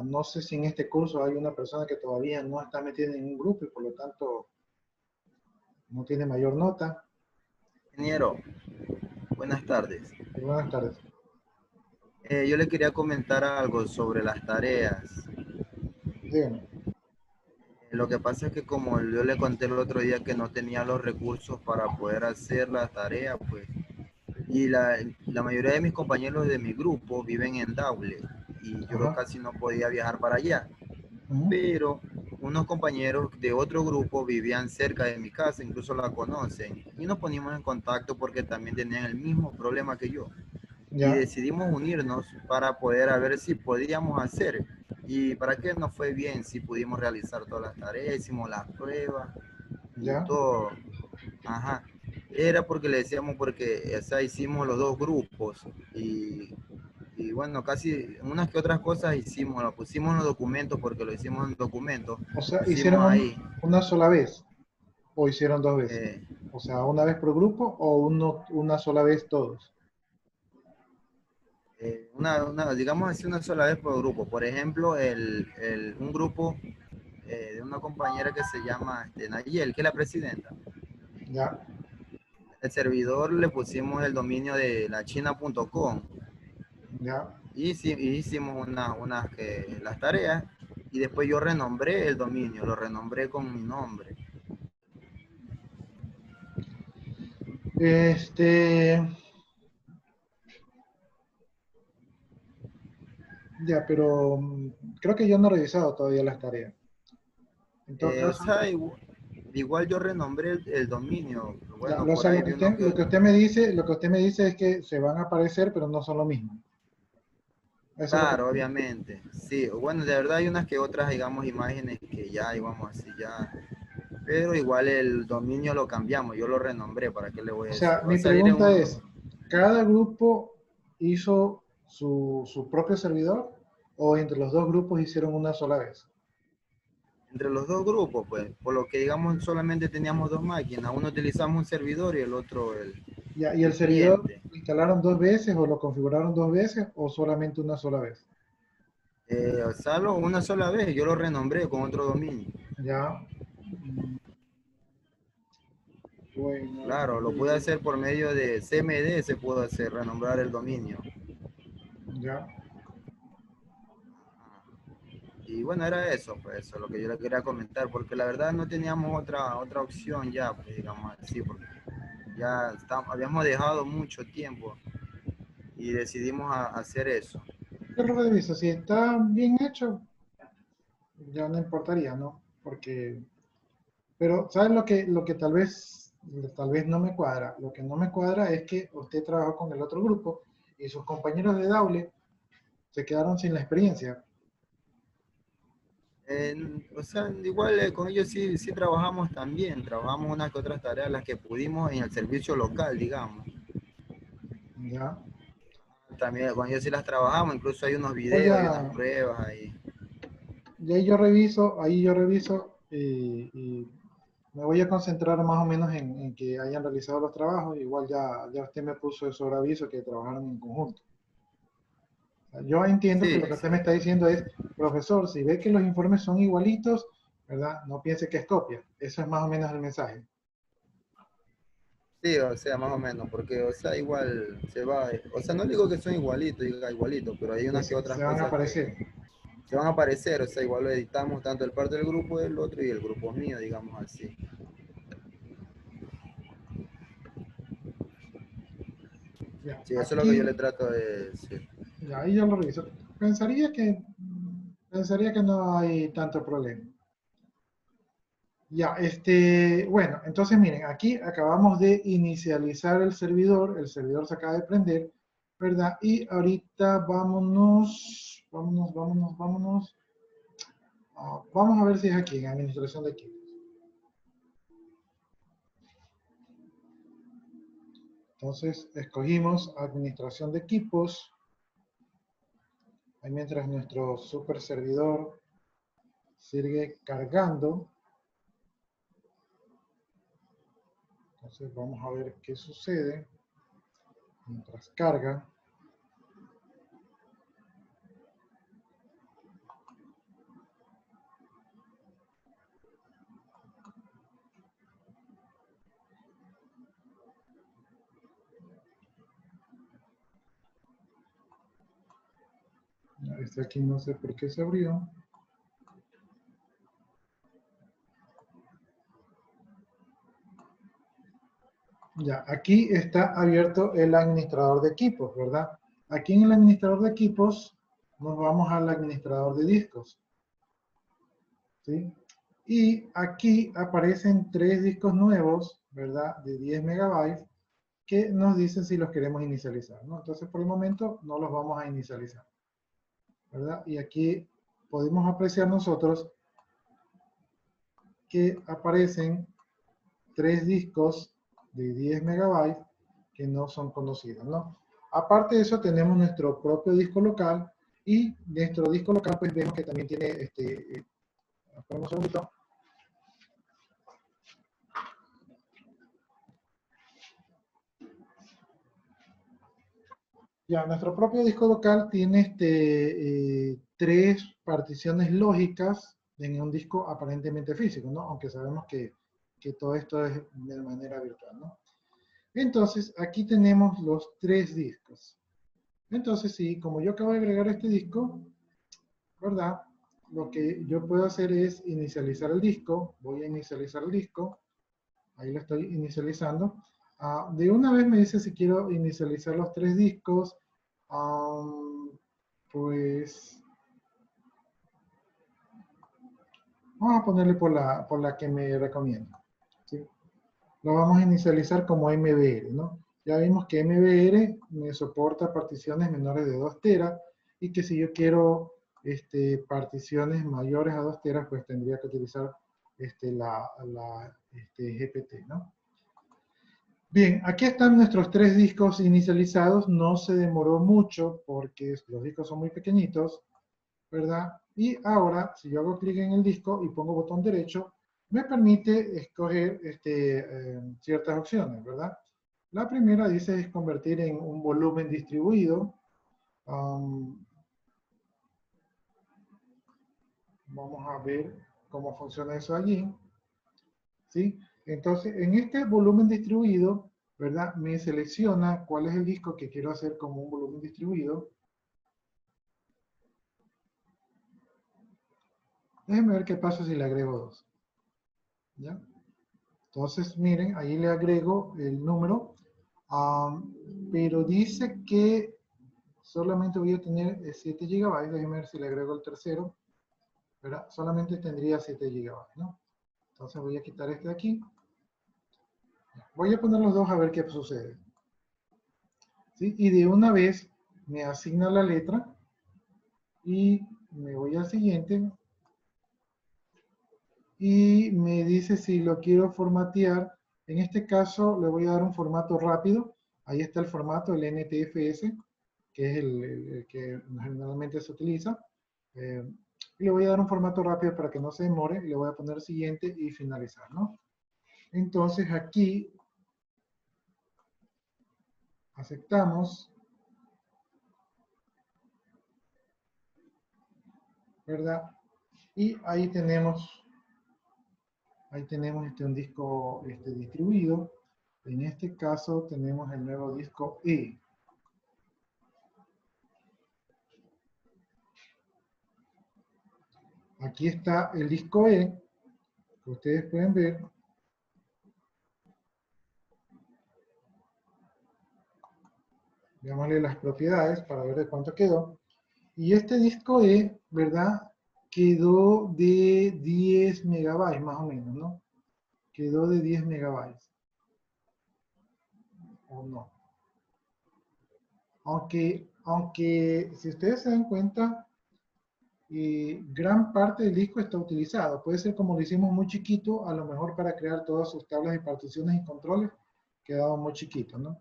No sé si en este curso hay una persona que todavía no está metida en un grupo y por lo tanto no tiene mayor nota. Ingeniero, buenas tardes. Buenas tardes. Yo le quería comentar algo sobre las tareas. Dígame. Lo que pasa es que como yo le conté el otro día que no tenía los recursos para poder hacer la tarea, pues, y la mayoría de mis compañeros de mi grupo viven en Daule y yo Ajá. casi no podía viajar para allá. Uh-huh. Pero unos compañeros de otro grupo vivían cerca de mi casa, incluso la conocen, y nos ponimos en contacto porque también tenían el mismo problema que yo. Y Ya. decidimos unirnos para poder a ver si podíamos hacer. Y para qué nos fue bien, si pudimos realizar todas las tareas, hicimos las pruebas y Ya. todo. Ajá. Era porque le decíamos, porque o sea, hicimos los dos grupos y bueno, casi unas que otras cosas hicimos, lo pusimos en los documentos porque lo hicimos en documentos, O sea, pusimos ¿hicieron ahí. una sola vez o hicieron 2 veces? Eh, O sea, una vez por grupo o una sola vez todos. digamos así, una sola vez por grupo. Por ejemplo, un grupo de una compañera que se llama Nayel, que es la presidenta. Ya. El servidor le pusimos el dominio de lachina.com Ya. y hicimos las tareas y después yo renombré el dominio, lo renombré con mi nombre. Ya, pero creo que yo no he revisado todavía las tareas. En todo O caso, sea, igual yo renombré el dominio. ya, Bueno, o por sea, ahí vi uno lo que... que usted me dice es que se van a aparecer, pero no son lo mismo. Eso es lo que Claro, obviamente. Sí, bueno, de verdad hay unas que otras, digamos, imágenes que ya íbamos así ya. Pero igual el dominio lo cambiamos, yo lo renombré, ¿para qué le voy a O decir? sea, Va a mi salir en pregunta un... es, ¿cada grupo hizo su propio servidor o entre los dos grupos hicieron una sola vez? Entre los dos grupos, pues, por lo que digamos solamente teníamos dos máquinas, uno utilizamos un servidor y el otro Ya, ¿y el el servidor cliente. lo instalaron dos veces o lo configuraron dos veces o solamente una sola vez? O sea, una sola vez, yo lo renombré con otro dominio. Ya. Bueno, Claro, lo pude hacer por medio de CMD, se pudo hacer, renombrar el dominio. ya. Y bueno, era eso, pues eso es lo que yo le quería comentar, porque la verdad no teníamos otra opción ya, pues digamos así, porque ya habíamos dejado mucho tiempo y decidimos hacer eso. Yo lo reviso, si está bien hecho, ya no importaría, ¿no? Porque, pero ¿sabes lo que tal vez no me cuadra? Lo que no me cuadra es que usted trabajó con el otro grupo y sus compañeros de Daule se quedaron sin la experiencia. O sea, igual con ellos sí trabajamos también, trabajamos unas que otras tareas, las que pudimos en el servicio local, digamos. Ya. También con ellos sí las trabajamos, incluso hay unos Voy videos y unas a, pruebas ahí. y ahí yo reviso y me voy a concentrar más o menos en que hayan realizado los trabajos. Igual ya usted me puso de sobre aviso que trabajaron en conjunto. Yo entiendo que Sí, lo que usted sí, me está diciendo es, profesor, si ve que los informes son igualitos, ¿verdad? No piense que es copia. Eso es más o menos el mensaje. sí, o sea, más o menos, porque, o sea, igual se va, o sea, no digo que son igualitos, diga igualitos, pero hay Que unas que otras se van a cosas aparecer. que se van a aparecer, o sea, igual lo editamos tanto el parte del grupo del otro y el grupo mío, digamos así. Ya, Sí, eso es lo que yo le aquí, trato de decir. ya, ahí yo lo reviso. Pensaría que no hay tanto problema. Ya, bueno, entonces miren, aquí acabamos de inicializar el servidor se acaba de prender, ¿verdad? Y ahorita vámonos. Vamos a ver si es aquí, en administración de equipos. Entonces, escogimos administración de equipos, ahí mientras nuestro super servidor sigue cargando. Entonces, vamos a ver qué sucede mientras carga. Este aquí no sé por qué se abrió. Ya, aquí está abierto el administrador de equipos, ¿verdad? Aquí en el administrador de equipos nos vamos al administrador de discos, ¿sí? Y aquí aparecen tres discos nuevos, ¿verdad? De 10 megabytes que nos dicen si los queremos inicializar, ¿no? Entonces, por el momento, no los vamos a inicializar, ¿verdad? Y aquí podemos apreciar nosotros que aparecen tres discos de 10 megabytes que no son conocidos, ¿no? Aparte de eso, tenemos nuestro propio disco local y nuestro disco local, pues vemos que también tiene, un segundito. Ya, nuestro propio disco local tiene tres particiones lógicas en un disco aparentemente físico, ¿no? Aunque sabemos que todo esto es de manera virtual, ¿no? Entonces, aquí tenemos los tres discos. Entonces, sí, como yo acabo de agregar este disco, ¿verdad? Lo que yo puedo hacer es inicializar el disco. Voy a inicializar el disco. Ahí lo estoy inicializando. De una vez me dice si quiero inicializar los tres discos. Pues vamos a ponerle por la que me recomienda, ¿sí? Lo vamos a inicializar como MBR, ¿no? Ya vimos que MBR me soporta particiones menores de 2 teras y que si yo quiero particiones mayores a 2 teras, pues tendría que utilizar la GPT, ¿no? Bien, aquí están nuestros tres discos inicializados. No se demoró mucho porque los discos son muy pequeñitos. ¿verdad? Y ahora, si yo hago clic en el disco y pongo botón derecho, me permite escoger ciertas opciones, ¿verdad? La primera dice es convertir en un volumen distribuido. Vamos a ver cómo funciona eso allí, ¿sí? Entonces, en este volumen distribuido, ¿verdad? Me selecciona cuál es el disco que quiero hacer como un volumen distribuido. Déjenme ver qué pasa si le agrego 2. ¿Ya? Entonces, miren, ahí le agrego el número, pero dice que solamente voy a tener 7 GB. Déjenme ver si le agrego el tercero, ¿verdad? Solamente tendría 7 GB, ¿no? Entonces voy a quitar este de aquí. Voy a poner los dos a ver qué sucede. ¿Sí? Y de una vez me asigna la letra y me voy al siguiente y me dice si lo quiero formatear. En este caso le voy a dar un formato rápido. Ahí está el formato, el NTFS, que es el que generalmente se utiliza. Y le voy a dar un formato rápido para que no se demore y le voy a poner siguiente y finalizar, ¿no? Entonces aquí aceptamos, ¿verdad? Y ahí tenemos un disco distribuido. En este caso tenemos el nuevo disco E. Aquí está el disco E, que ustedes pueden ver. Veámosle las propiedades para ver de cuánto quedó. Y este disco E, ¿verdad? Quedó de 10 megabytes más o menos, ¿no? Quedó de 10 megabytes. ¿O no? Aunque si ustedes se dan cuenta, gran parte del disco está utilizado. Puede ser como lo hicimos muy chiquito, a lo mejor para crear todas sus tablas de particiones y controles, quedaba muy chiquito, ¿no?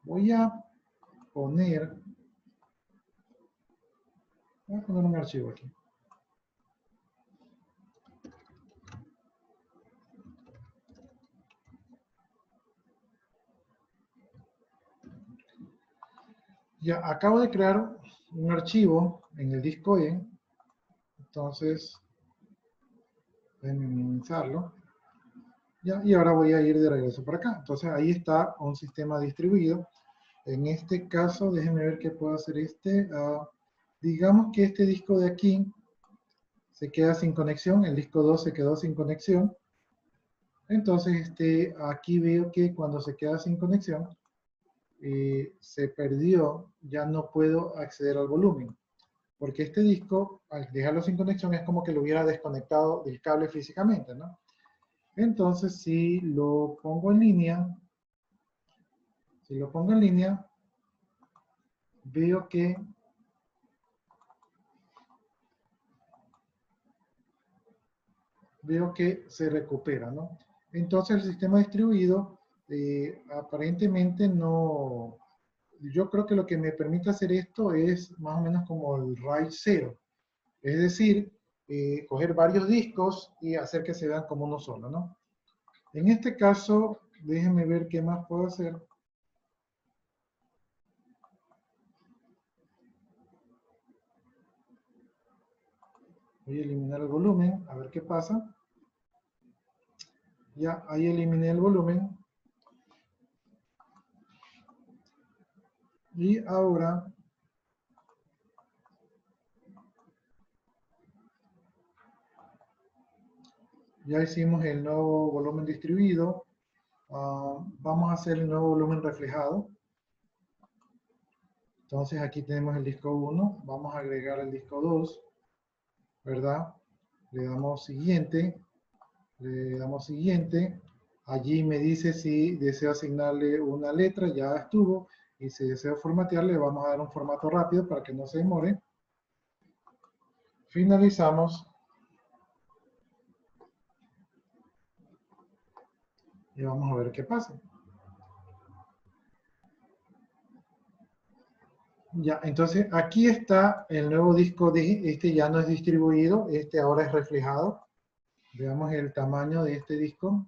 Voy a poner, un archivo aquí. Ya, acabo de crear un archivo en el disco E, entonces, déjenme minimizarlo. Ya, y ahora voy a ir de regreso por acá. Entonces ahí está un sistema distribuido. En este caso, déjenme ver qué puedo hacer digamos que este disco de aquí se queda sin conexión, el disco 2 se quedó sin conexión. Entonces aquí veo que cuando se queda sin conexión, se perdió, ya no puedo acceder al volumen. Porque este disco, al dejarlo sin conexión, es como que lo hubiera desconectado del cable físicamente, ¿no? Entonces, si lo pongo en línea, veo que se recupera, ¿no? Entonces el sistema distribuido aparentemente no, yo creo que lo que me permite hacer esto es más o menos como el RAID 0, es decir, coger varios discos y hacer que se vean como uno solo, ¿no? En este caso, déjenme ver qué más puedo hacer. Voy a eliminar el volumen, a ver qué pasa. Ya, ahí eliminé el volumen. Y ahora ya hicimos el nuevo volumen distribuido. Vamos a hacer el nuevo volumen reflejado. Entonces aquí tenemos el disco 1. Vamos a agregar el disco 2, ¿verdad? Le damos siguiente. Le damos siguiente. Allí me dice si deseo asignarle una letra, ya estuvo. Y si deseo formatearle, vamos a dar un formato rápido para que no se demore. Finalizamos. Y vamos a ver qué pasa. Ya, entonces aquí está el nuevo disco, este ya no es distribuido, este ahora es reflejado. Veamos el tamaño de este disco.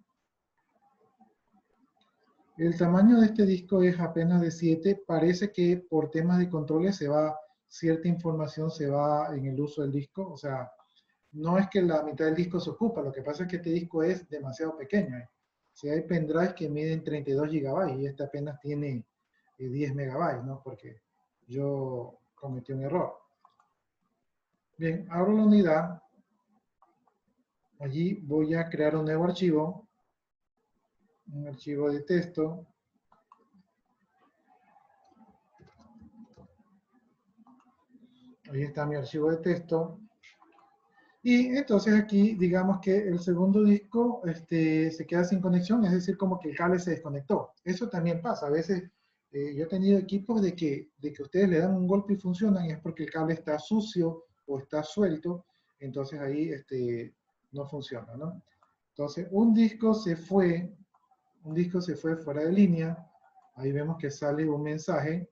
El tamaño de este disco es apenas de 7. Parece que por temas de controles cierta información se va en el uso del disco. O sea, no es que la mitad del disco se ocupa, lo que pasa es que este disco es demasiado pequeño. Si hay pendrives que miden 32 GB y este apenas tiene 10 megabytes, ¿no? Porque yo cometí un error. Bien, abro la unidad. Allí voy a crear un nuevo archivo, un archivo de texto. Ahí está mi archivo de texto. Y entonces aquí, digamos que el segundo disco se queda sin conexión, es decir, como que el cable se desconectó. Eso también pasa. A veces yo he tenido equipos de que ustedes le dan un golpe y funcionan, y es porque el cable está sucio o está suelto, entonces ahí no funciona, ¿no? Entonces, un disco se fue fuera de línea. Ahí vemos que sale un mensaje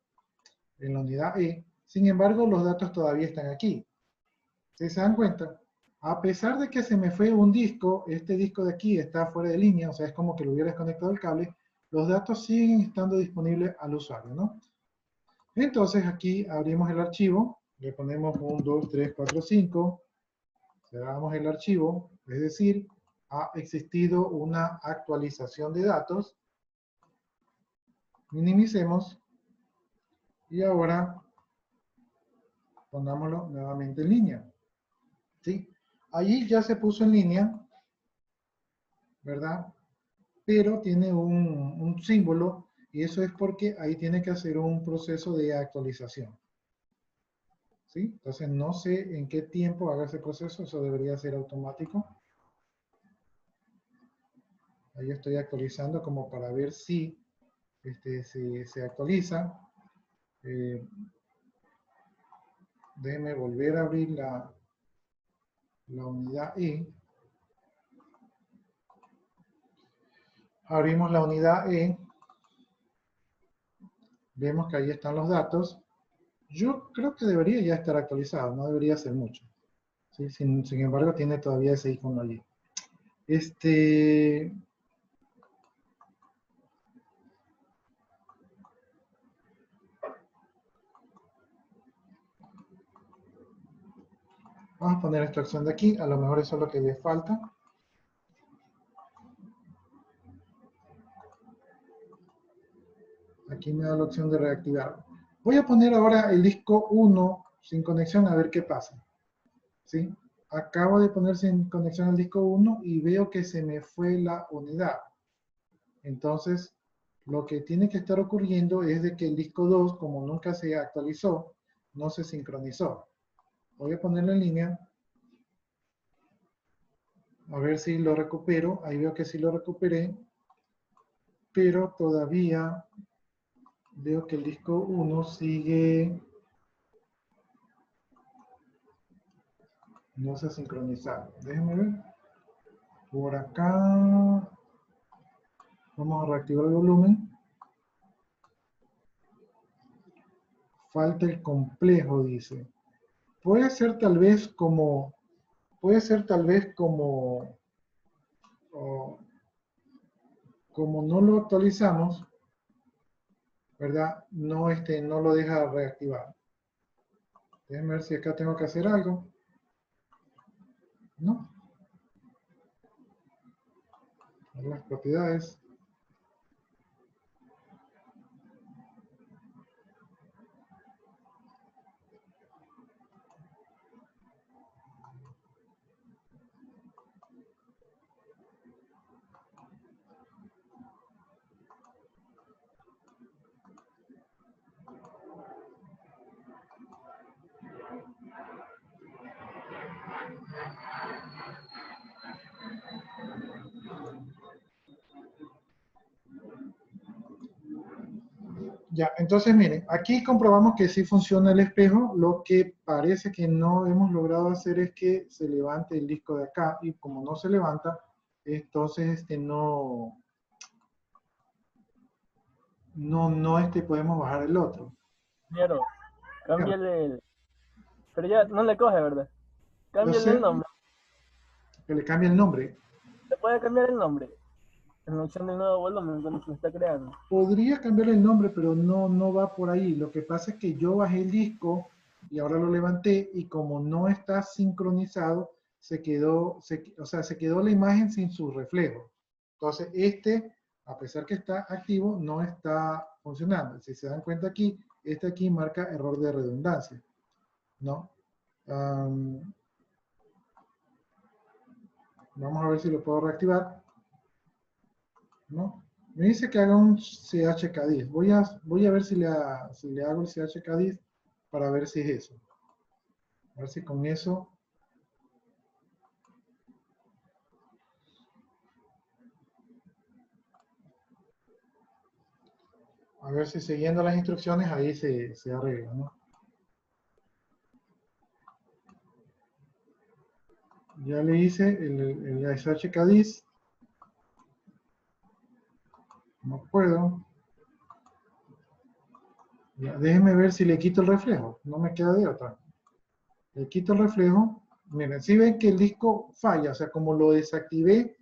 en la unidad E. Sin embargo, los datos todavía están aquí. ¿Sí se dan cuenta? A pesar de que se me fue un disco, este disco de aquí está fuera de línea, o sea, es como que lo hubiera desconectado el cable, los datos siguen estando disponibles al usuario, ¿no? Entonces aquí abrimos el archivo, le ponemos 1, 2, 3, 4, 5, cerramos el archivo, es decir, ha existido una actualización de datos, minimicemos, y ahora pongámoslo nuevamente en línea, ¿sí? Allí ya se puso en línea, ¿verdad? Pero tiene un símbolo, y eso es porque ahí tiene que hacer un proceso de actualización, ¿sí? Entonces no sé en qué tiempo haga ese proceso, eso debería ser automático. Ahí estoy actualizando como para ver si se actualiza. Déjeme volver a abrir la unidad E. Abrimos la unidad E. Vemos que ahí están los datos. Yo creo que debería ya estar actualizado, no debería ser mucho. ¿Sí? Sin embargo, tiene todavía ese icono allí. Vamos a poner esta opción de aquí, a lo mejor eso es lo que le falta. Aquí me da la opción de reactivar. Voy a poner ahora el disco 1 sin conexión a ver qué pasa. ¿Sí? Acabo de poner sin conexión el disco 1 y veo que se me fue la unidad. Entonces, lo que tiene que estar ocurriendo es de que el disco 2, como nunca se actualizó, no se sincronizó. Voy a ponerlo en línea. A ver si lo recupero. Ahí veo que sí lo recuperé. Pero todavía veo que el disco 1 sigue no se ha sincronizado. Déjenme ver. Por acá. Vamos a reactivar el volumen. Falta el complejo, dice. Puede ser tal vez como, oh, como no lo actualizamos, ¿verdad? No, no lo deja reactivar. Déjenme ver si acá tengo que hacer algo. ¿No? Las propiedades. Ya, entonces miren, aquí comprobamos que sí funciona el espejo. Lo que parece que no hemos logrado hacer es que se levante el disco de acá, y como no se levanta, entonces no podemos bajar el otro. Ingeniero, Cámbiale el... Pero ya no le coge, ¿verdad? Yo Cámbiale el sé nombre. que le cambie el nombre. ¿Se puede cambiar el nombre? En la opción del nuevo volumen cuando se está creando. Podría cambiarle el nombre, pero no va por ahí. Lo que pasa es que yo bajé el disco y ahora lo levanté y como no está sincronizado, o sea, se quedó la imagen sin su reflejo. Entonces, a pesar que está activo, no está funcionando. Si se dan cuenta aquí, este aquí marca error de redundancia, ¿no? Vamos a ver si lo puedo reactivar, ¿no? Me dice que haga un chkdisk. Voy a ver si le hago el chkdisk para ver si es eso. A ver si con eso. A ver si siguiendo las instrucciones ahí se arregla, ¿no? Ya le hice el chkdisk. No puedo. Ya, déjeme ver si le quito el reflejo. No me queda de otra. Le quito el reflejo. Miren, si ven que el disco falla, o sea, como lo desactivé,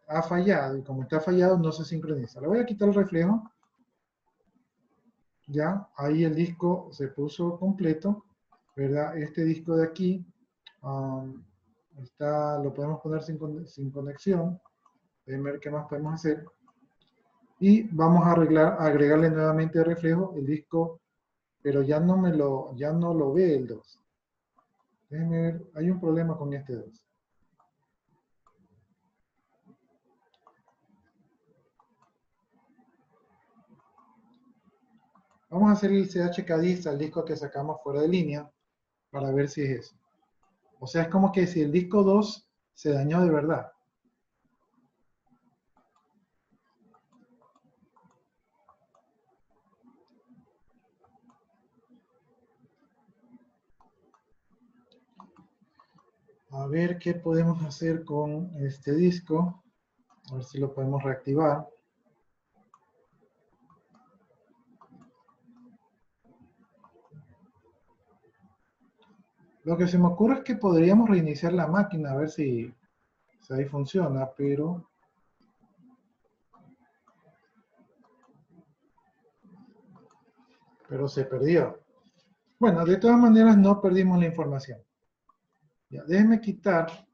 ha fallado. Y como está fallado, no se sincroniza. Le voy a quitar el reflejo. Ya, ahí el disco se puso completo, ¿verdad? Este disco de aquí lo podemos poner sin conexión. Déjenme ver qué más podemos hacer. Y vamos a agregarle nuevamente el reflejo, el disco, pero ya no lo ve el 2. Déjenme ver, hay un problema con este 2. Vamos a hacer el chkdisk al disco que sacamos fuera de línea para ver si es eso. O sea, es como que si el disco 2 se dañó de verdad. A ver qué podemos hacer con este disco. A ver si lo podemos reactivar. Lo que se me ocurre es que podríamos reiniciar la máquina a ver si ahí funciona, pero se perdió. Bueno, de todas maneras no perdimos la información. Ya, déjenme quitar.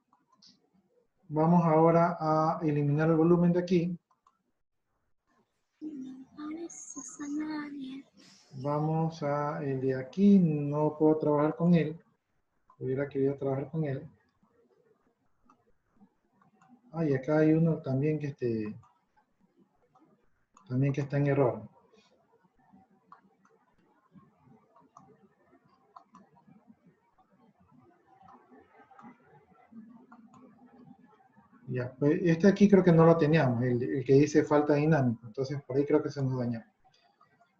Vamos ahora a eliminar el volumen de aquí. Vamos a el de aquí, no puedo trabajar con él. Hubiera querido trabajar con él. Ah, y acá hay uno también que está en error. Ya, pues este aquí creo que no lo teníamos, el que dice falta dinámico, entonces por ahí creo que se nos dañó.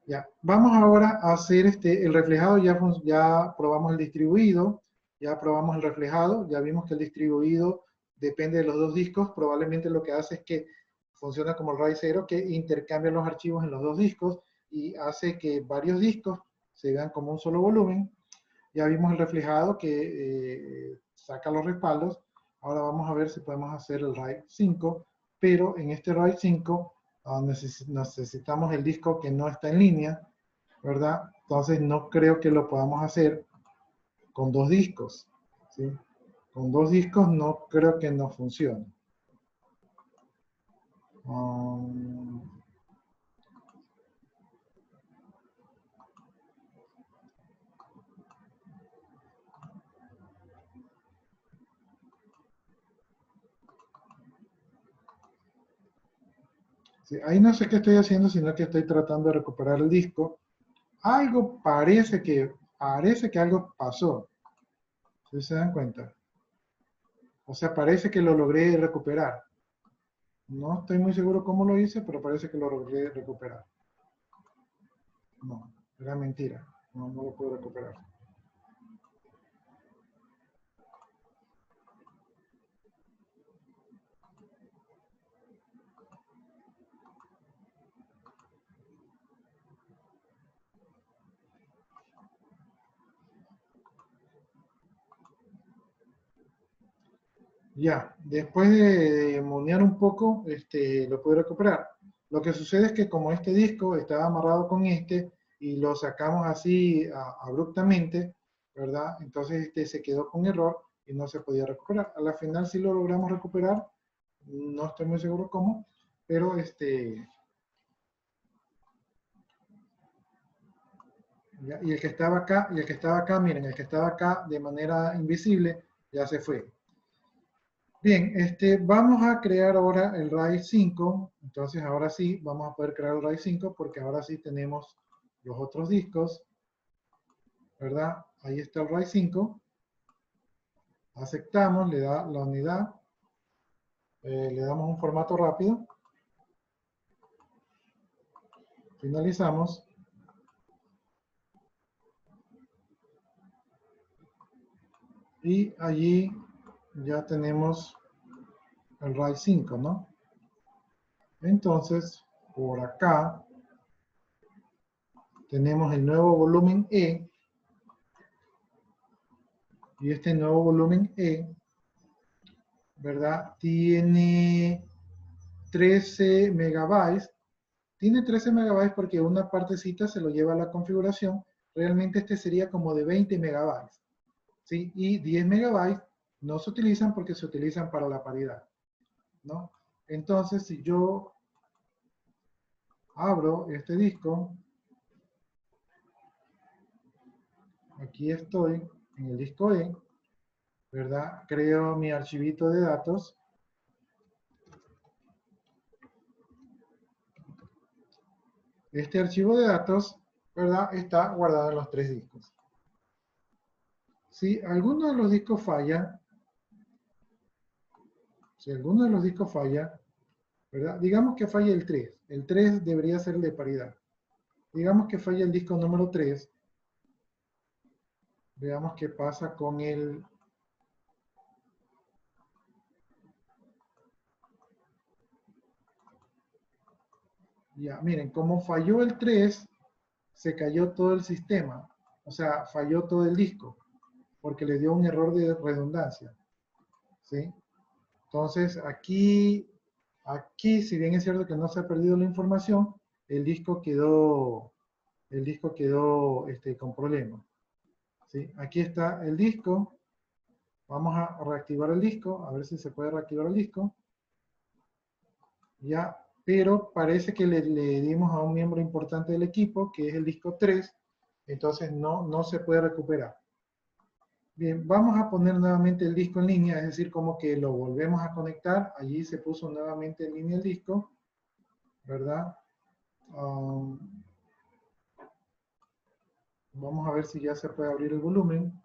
Ya, vamos ahora a hacer el reflejado, ya probamos el distribuido, ya probamos el reflejado, ya vimos que el distribuido depende de los dos discos, probablemente lo que hace es que funciona como el RAID 0, que intercambia los archivos en los dos discos y hace que varios discos se vean como un solo volumen. Ya vimos el reflejado que saca los respaldos. Ahora vamos a ver si podemos hacer el RAID 5, pero en este RAID 5 necesitamos el disco que no está en línea, ¿verdad? Entonces no creo que lo podamos hacer con dos discos, ¿sí? Con dos discos no creo que no funcione. Sí, ahí no sé qué estoy haciendo, sino que estoy tratando de recuperar el disco. Algo parece que algo pasó. ¿Sí se dan cuenta? O sea, parece que lo logré recuperar. No estoy muy seguro cómo lo hice, pero parece que lo logré recuperar. No, era mentira. No lo puedo recuperar. Ya, después de monear un poco, lo pude recuperar. Lo que sucede es que como este disco estaba amarrado con este y lo sacamos así abruptamente, ¿verdad? Entonces se quedó con error y no se podía recuperar. A la final sí lo logramos recuperar, no estoy muy seguro cómo, pero ya, y el que estaba acá, y el que estaba acá, miren, el que estaba acá de manera invisible ya se fue. Bien, vamos a crear ahora el RAID 5. Entonces ahora sí vamos a poder crear el RAID 5 porque ahora sí tenemos los otros discos, ¿verdad? Ahí está el RAID 5. Aceptamos, le da la unidad, le damos un formato rápido, finalizamos. Y allí ya tenemos el RAID 5, ¿no? Entonces, por acá tenemos el nuevo volumen E. Y este nuevo volumen E, ¿verdad? Tiene 13 megabytes. Tiene 13 megabytes porque una partecita se lo lleva a la configuración. Realmente este sería como de 20 megabytes. ¿Sí? Y 10 megabytes no se utilizan porque se utilizan para la paridad, ¿no? Entonces, si yo abro este disco, aquí estoy en el disco E, ¿verdad? Creo mi archivito de datos. Este archivo de datos, ¿verdad? Está guardado en los 3 discos. Si alguno de los discos falla, ¿verdad? Digamos que falla el 3. El 3 debería ser el de paridad. Digamos que falla el disco número 3. Veamos qué pasa con el... Ya, miren, como falló el 3, se cayó todo el sistema. O sea, falló todo el disco, porque le dio un error de redundancia. ¿Sí? Entonces, aquí, si bien es cierto que no se ha perdido la información, el disco quedó con problemas. ¿Sí? Aquí está el disco. Vamos a reactivar el disco, a ver si se puede reactivar el disco. Ya, pero parece que le dimos a un miembro importante del equipo, que es el disco 3, entonces no se puede recuperar. Bien, vamos a poner nuevamente el disco en línea, es decir, como que lo volvemos a conectar. Allí se puso nuevamente en línea el disco, ¿verdad? Vamos a ver si ya se puede abrir el volumen.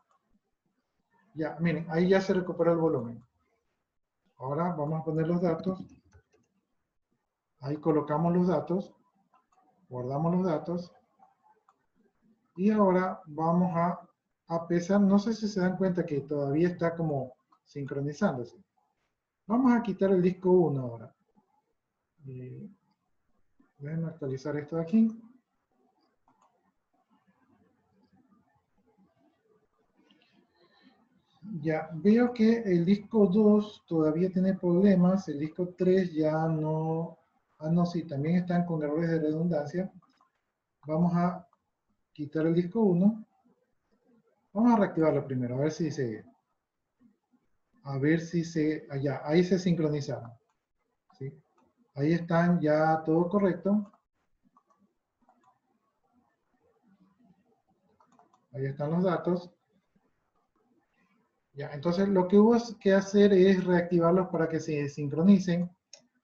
Ya, miren, ahí ya se recuperó el volumen. Ahora vamos a poner los datos. Ahí colocamos los datos, guardamos los datos. Y ahora vamos a pesar, no sé si se dan cuenta que todavía está como sincronizándose. Vamos a quitar el disco 1 ahora. Déjenme actualizar esto de aquí. Ya, veo que el disco 2 todavía tiene problemas, el disco 3 ya no... Ah, no, sí, también están con errores de redundancia. Vamos a quitar el disco 1. Vamos a reactivarlo primero, a ver si se... Allá, ahí se sincronizaron. ¿Sí? Ahí están ya todo correcto. Ahí están los datos. Ya, entonces lo que hubo que hacer es reactivarlos para que se sincronicen.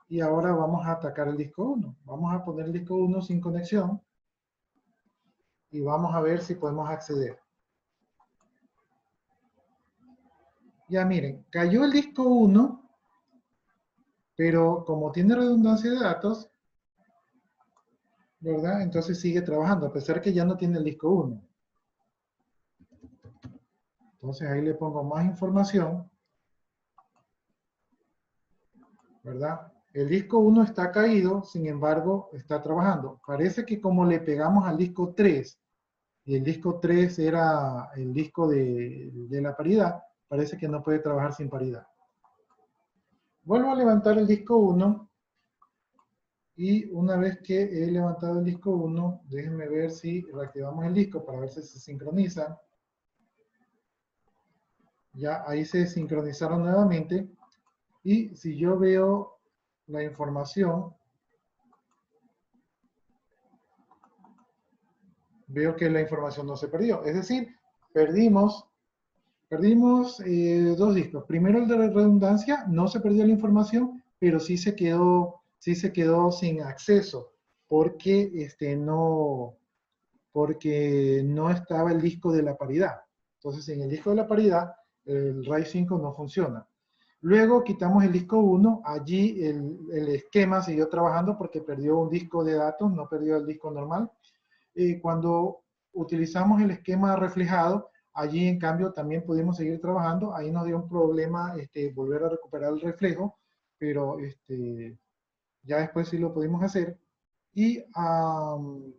Y ahora vamos a atacar el disco 1. Vamos a poner el disco 1 sin conexión. Y vamos a ver si podemos acceder. Ya miren, cayó el disco 1, pero como tiene redundancia de datos, ¿verdad? Entonces sigue trabajando, a pesar que ya no tiene el disco 1. Entonces ahí le pongo más información, ¿verdad? El disco 1 está caído, sin embargo, está trabajando. Parece que como le pegamos al disco 3, y el disco 3 era el disco de la paridad, parece que no puede trabajar sin paridad. Vuelvo a levantar el disco 1 y una vez que he levantado el disco 1, déjenme ver si reactivamos el disco para ver si se sincroniza. Ya ahí se sincronizaron nuevamente. Y si yo veo la información, veo que la información no se perdió. Es decir, perdimos dos discos. Primero el de la redundancia, no se perdió la información, pero sí se quedó sin acceso, porque porque no estaba el disco de la paridad. Entonces, en el disco de la paridad, el RAID 5 no funciona. Luego quitamos el disco 1, allí el esquema siguió trabajando porque perdió un disco de datos, no perdió el disco normal. Cuando utilizamos el esquema reflejado, allí en cambio también pudimos seguir trabajando. Ahí nos dio un problema volver a recuperar el reflejo, pero ya después sí lo pudimos hacer. Y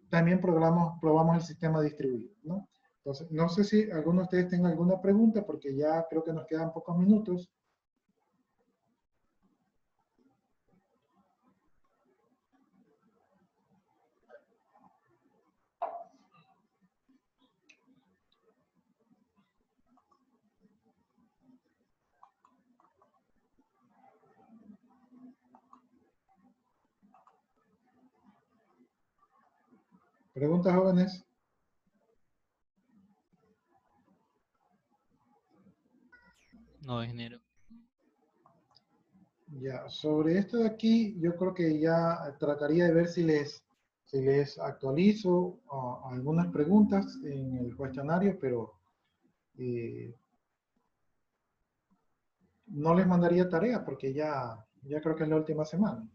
también probamos el sistema distribuido, ¿no? Entonces, no sé si alguno de ustedes tenga alguna pregunta, porque ya creo que nos quedan pocos minutos. ¿Preguntas, jóvenes? No, ingeniero. Ya, sobre esto de aquí, yo creo que ya trataría de ver si les actualizo algunas preguntas en el cuestionario, pero eh, no les mandaría tarea porque ya creo que es la última semana.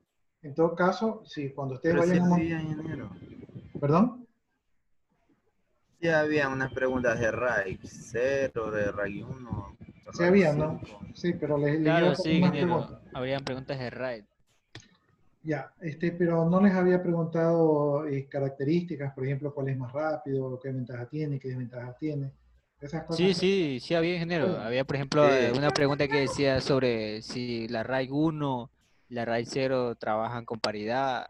En todo caso, si cuando ustedes Pero sí vayan a... había, ingeniero. ¿Perdón? Sí había unas preguntas de RAID 0, de RAID 1, de Sí RAID había, ¿no? 5. Sí, pero les iba Claro, a hacer sí, más ingeniero. preguntas. Habrían preguntas de RAID. Ya, pero no les había preguntado características, por ejemplo, cuál es más rápido, qué ventaja tiene, qué desventajas tiene. Esas cosas. Sí, sí, sí había, ingeniero. Había, por ejemplo, Sí, una pregunta que decía sobre si la RAID 1 y la RAID 0 trabajan con paridad.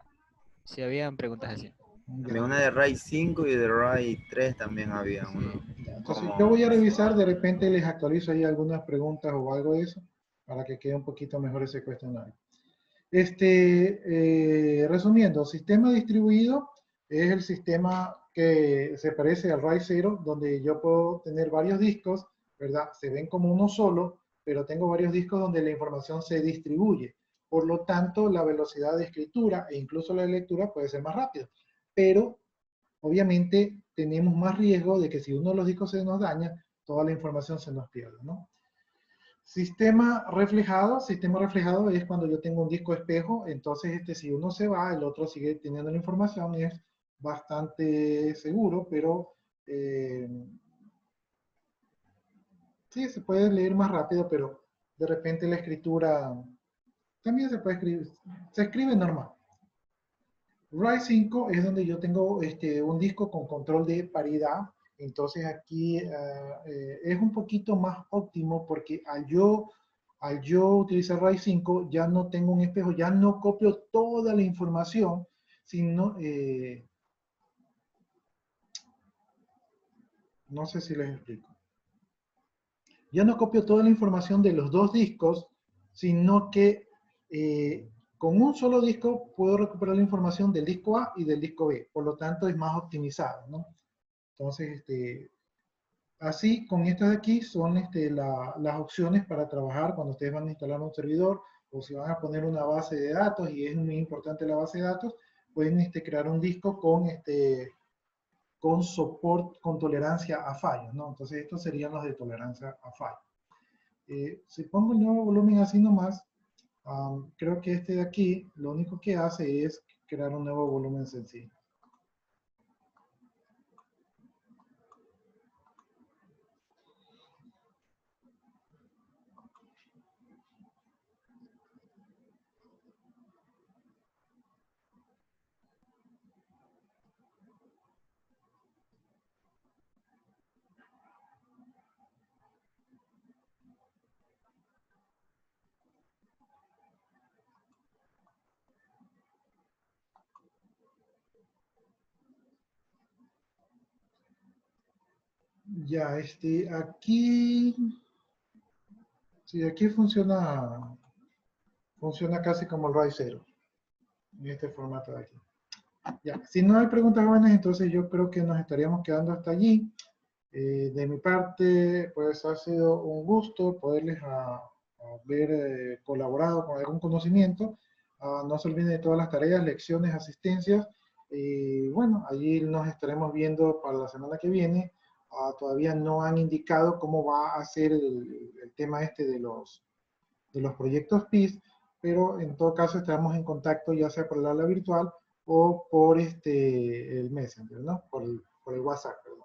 Sí habían preguntas así. había Ya, una de RAID 5 y de RAID 3 también había uno. Sí. ya. Entonces yo voy Como, a revisar, de repente les actualizo ahí algunas preguntas o algo de eso, para que quede un poquito mejor ese cuestionario. Resumiendo, sistema distribuido es el sistema que se parece al RAID 0, donde yo puedo tener varios discos, ¿verdad? Se ven como uno solo, pero tengo varios discos donde la información se distribuye. Por lo tanto, la velocidad de escritura e incluso la de lectura puede ser más rápida. Pero, obviamente, tenemos más riesgo de que si uno de los discos se nos daña, toda la información se nos pierde, ¿no? Sistema reflejado es cuando yo tengo un disco espejo, entonces si uno se va, el otro sigue teniendo la información, es bastante seguro, pero eh, sí, se puede leer más rápido, pero de repente la escritura también se puede escribir, se escribe normal. RAID 5 es donde yo tengo un disco con control de paridad, entonces aquí es un poquito más óptimo porque al yo utilizar RAID 5 ya no tengo un espejo, ya no copio toda la información, sino, no sé si les explico, ya no copio toda la información de los dos discos, sino que con un solo disco puedo recuperar la información del disco A y del disco B, por lo tanto es más optimizado, ¿no? Entonces, así con estas de aquí son las opciones para trabajar cuando ustedes van a instalar un servidor o si van a poner una base de datos y es muy importante la base de datos, pueden crear un disco con support, con tolerancia a fallos, ¿no? Entonces estos serían los de tolerancia a fallos. Si pongo el nuevo volumen así nomás, creo que este de aquí lo único que hace es crear un nuevo volumen sencillo. Ya, aquí, sí, aquí funciona casi como el RAID 0, en este formato de aquí. Ya, si no hay preguntas jóvenes, entonces yo creo que nos estaríamos quedando hasta allí. De mi parte, pues ha sido un gusto poderles haber colaborado con algún conocimiento. No se olviden de todas las tareas, lecciones, asistencias. Y bueno, allí nos estaremos viendo para la semana que viene. Todavía no han indicado cómo va a ser el tema de los proyectos PIS, pero en todo caso estaremos en contacto ya sea por el aula virtual o por el Messenger, ¿no? Por el WhatsApp, perdón.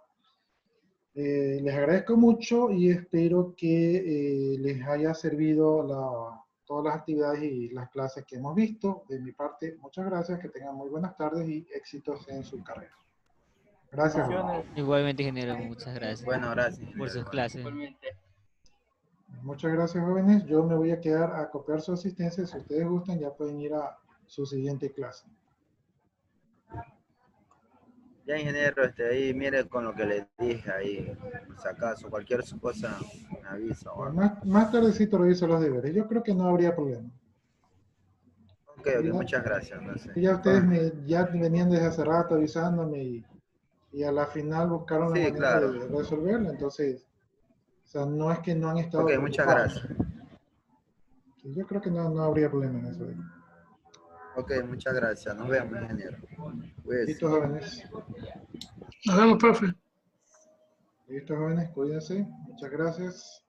Les agradezco mucho y espero que les haya servido todas las actividades y las clases que hemos visto. De mi parte, muchas gracias, que tengan muy buenas tardes y éxitos en su carrera. Gracias. Bendiciones. Igualmente, ingeniero, muchas gracias Bueno, gracias, por ingeniero, sus igual. clases. Muchas gracias, jóvenes. Yo me voy a quedar a copiar su asistencia. Si ustedes gustan, ya pueden ir a su siguiente clase. Ya, ingeniero, ahí mire con lo que le dije ahí, por si acaso, cualquier cosa me avisa o algo. Más tardecito reviso los deberes. Yo creo que no habría problema. Ok, muchas gracias. Entonces. Ya ustedes ya venían desde hace rato avisándome y a la final buscaron la Sí, manera claro. de resolverlo. Entonces, o sea, no es que no han estado Ok, muchas preocupados. gracias. Sí, yo creo que no habría problema en eso. Ok, muchas gracias. Nos vemos, ingeniero. Cuídese. Listo, jóvenes. Nos vemos, profe. Listo, jóvenes, cuídense. Muchas gracias.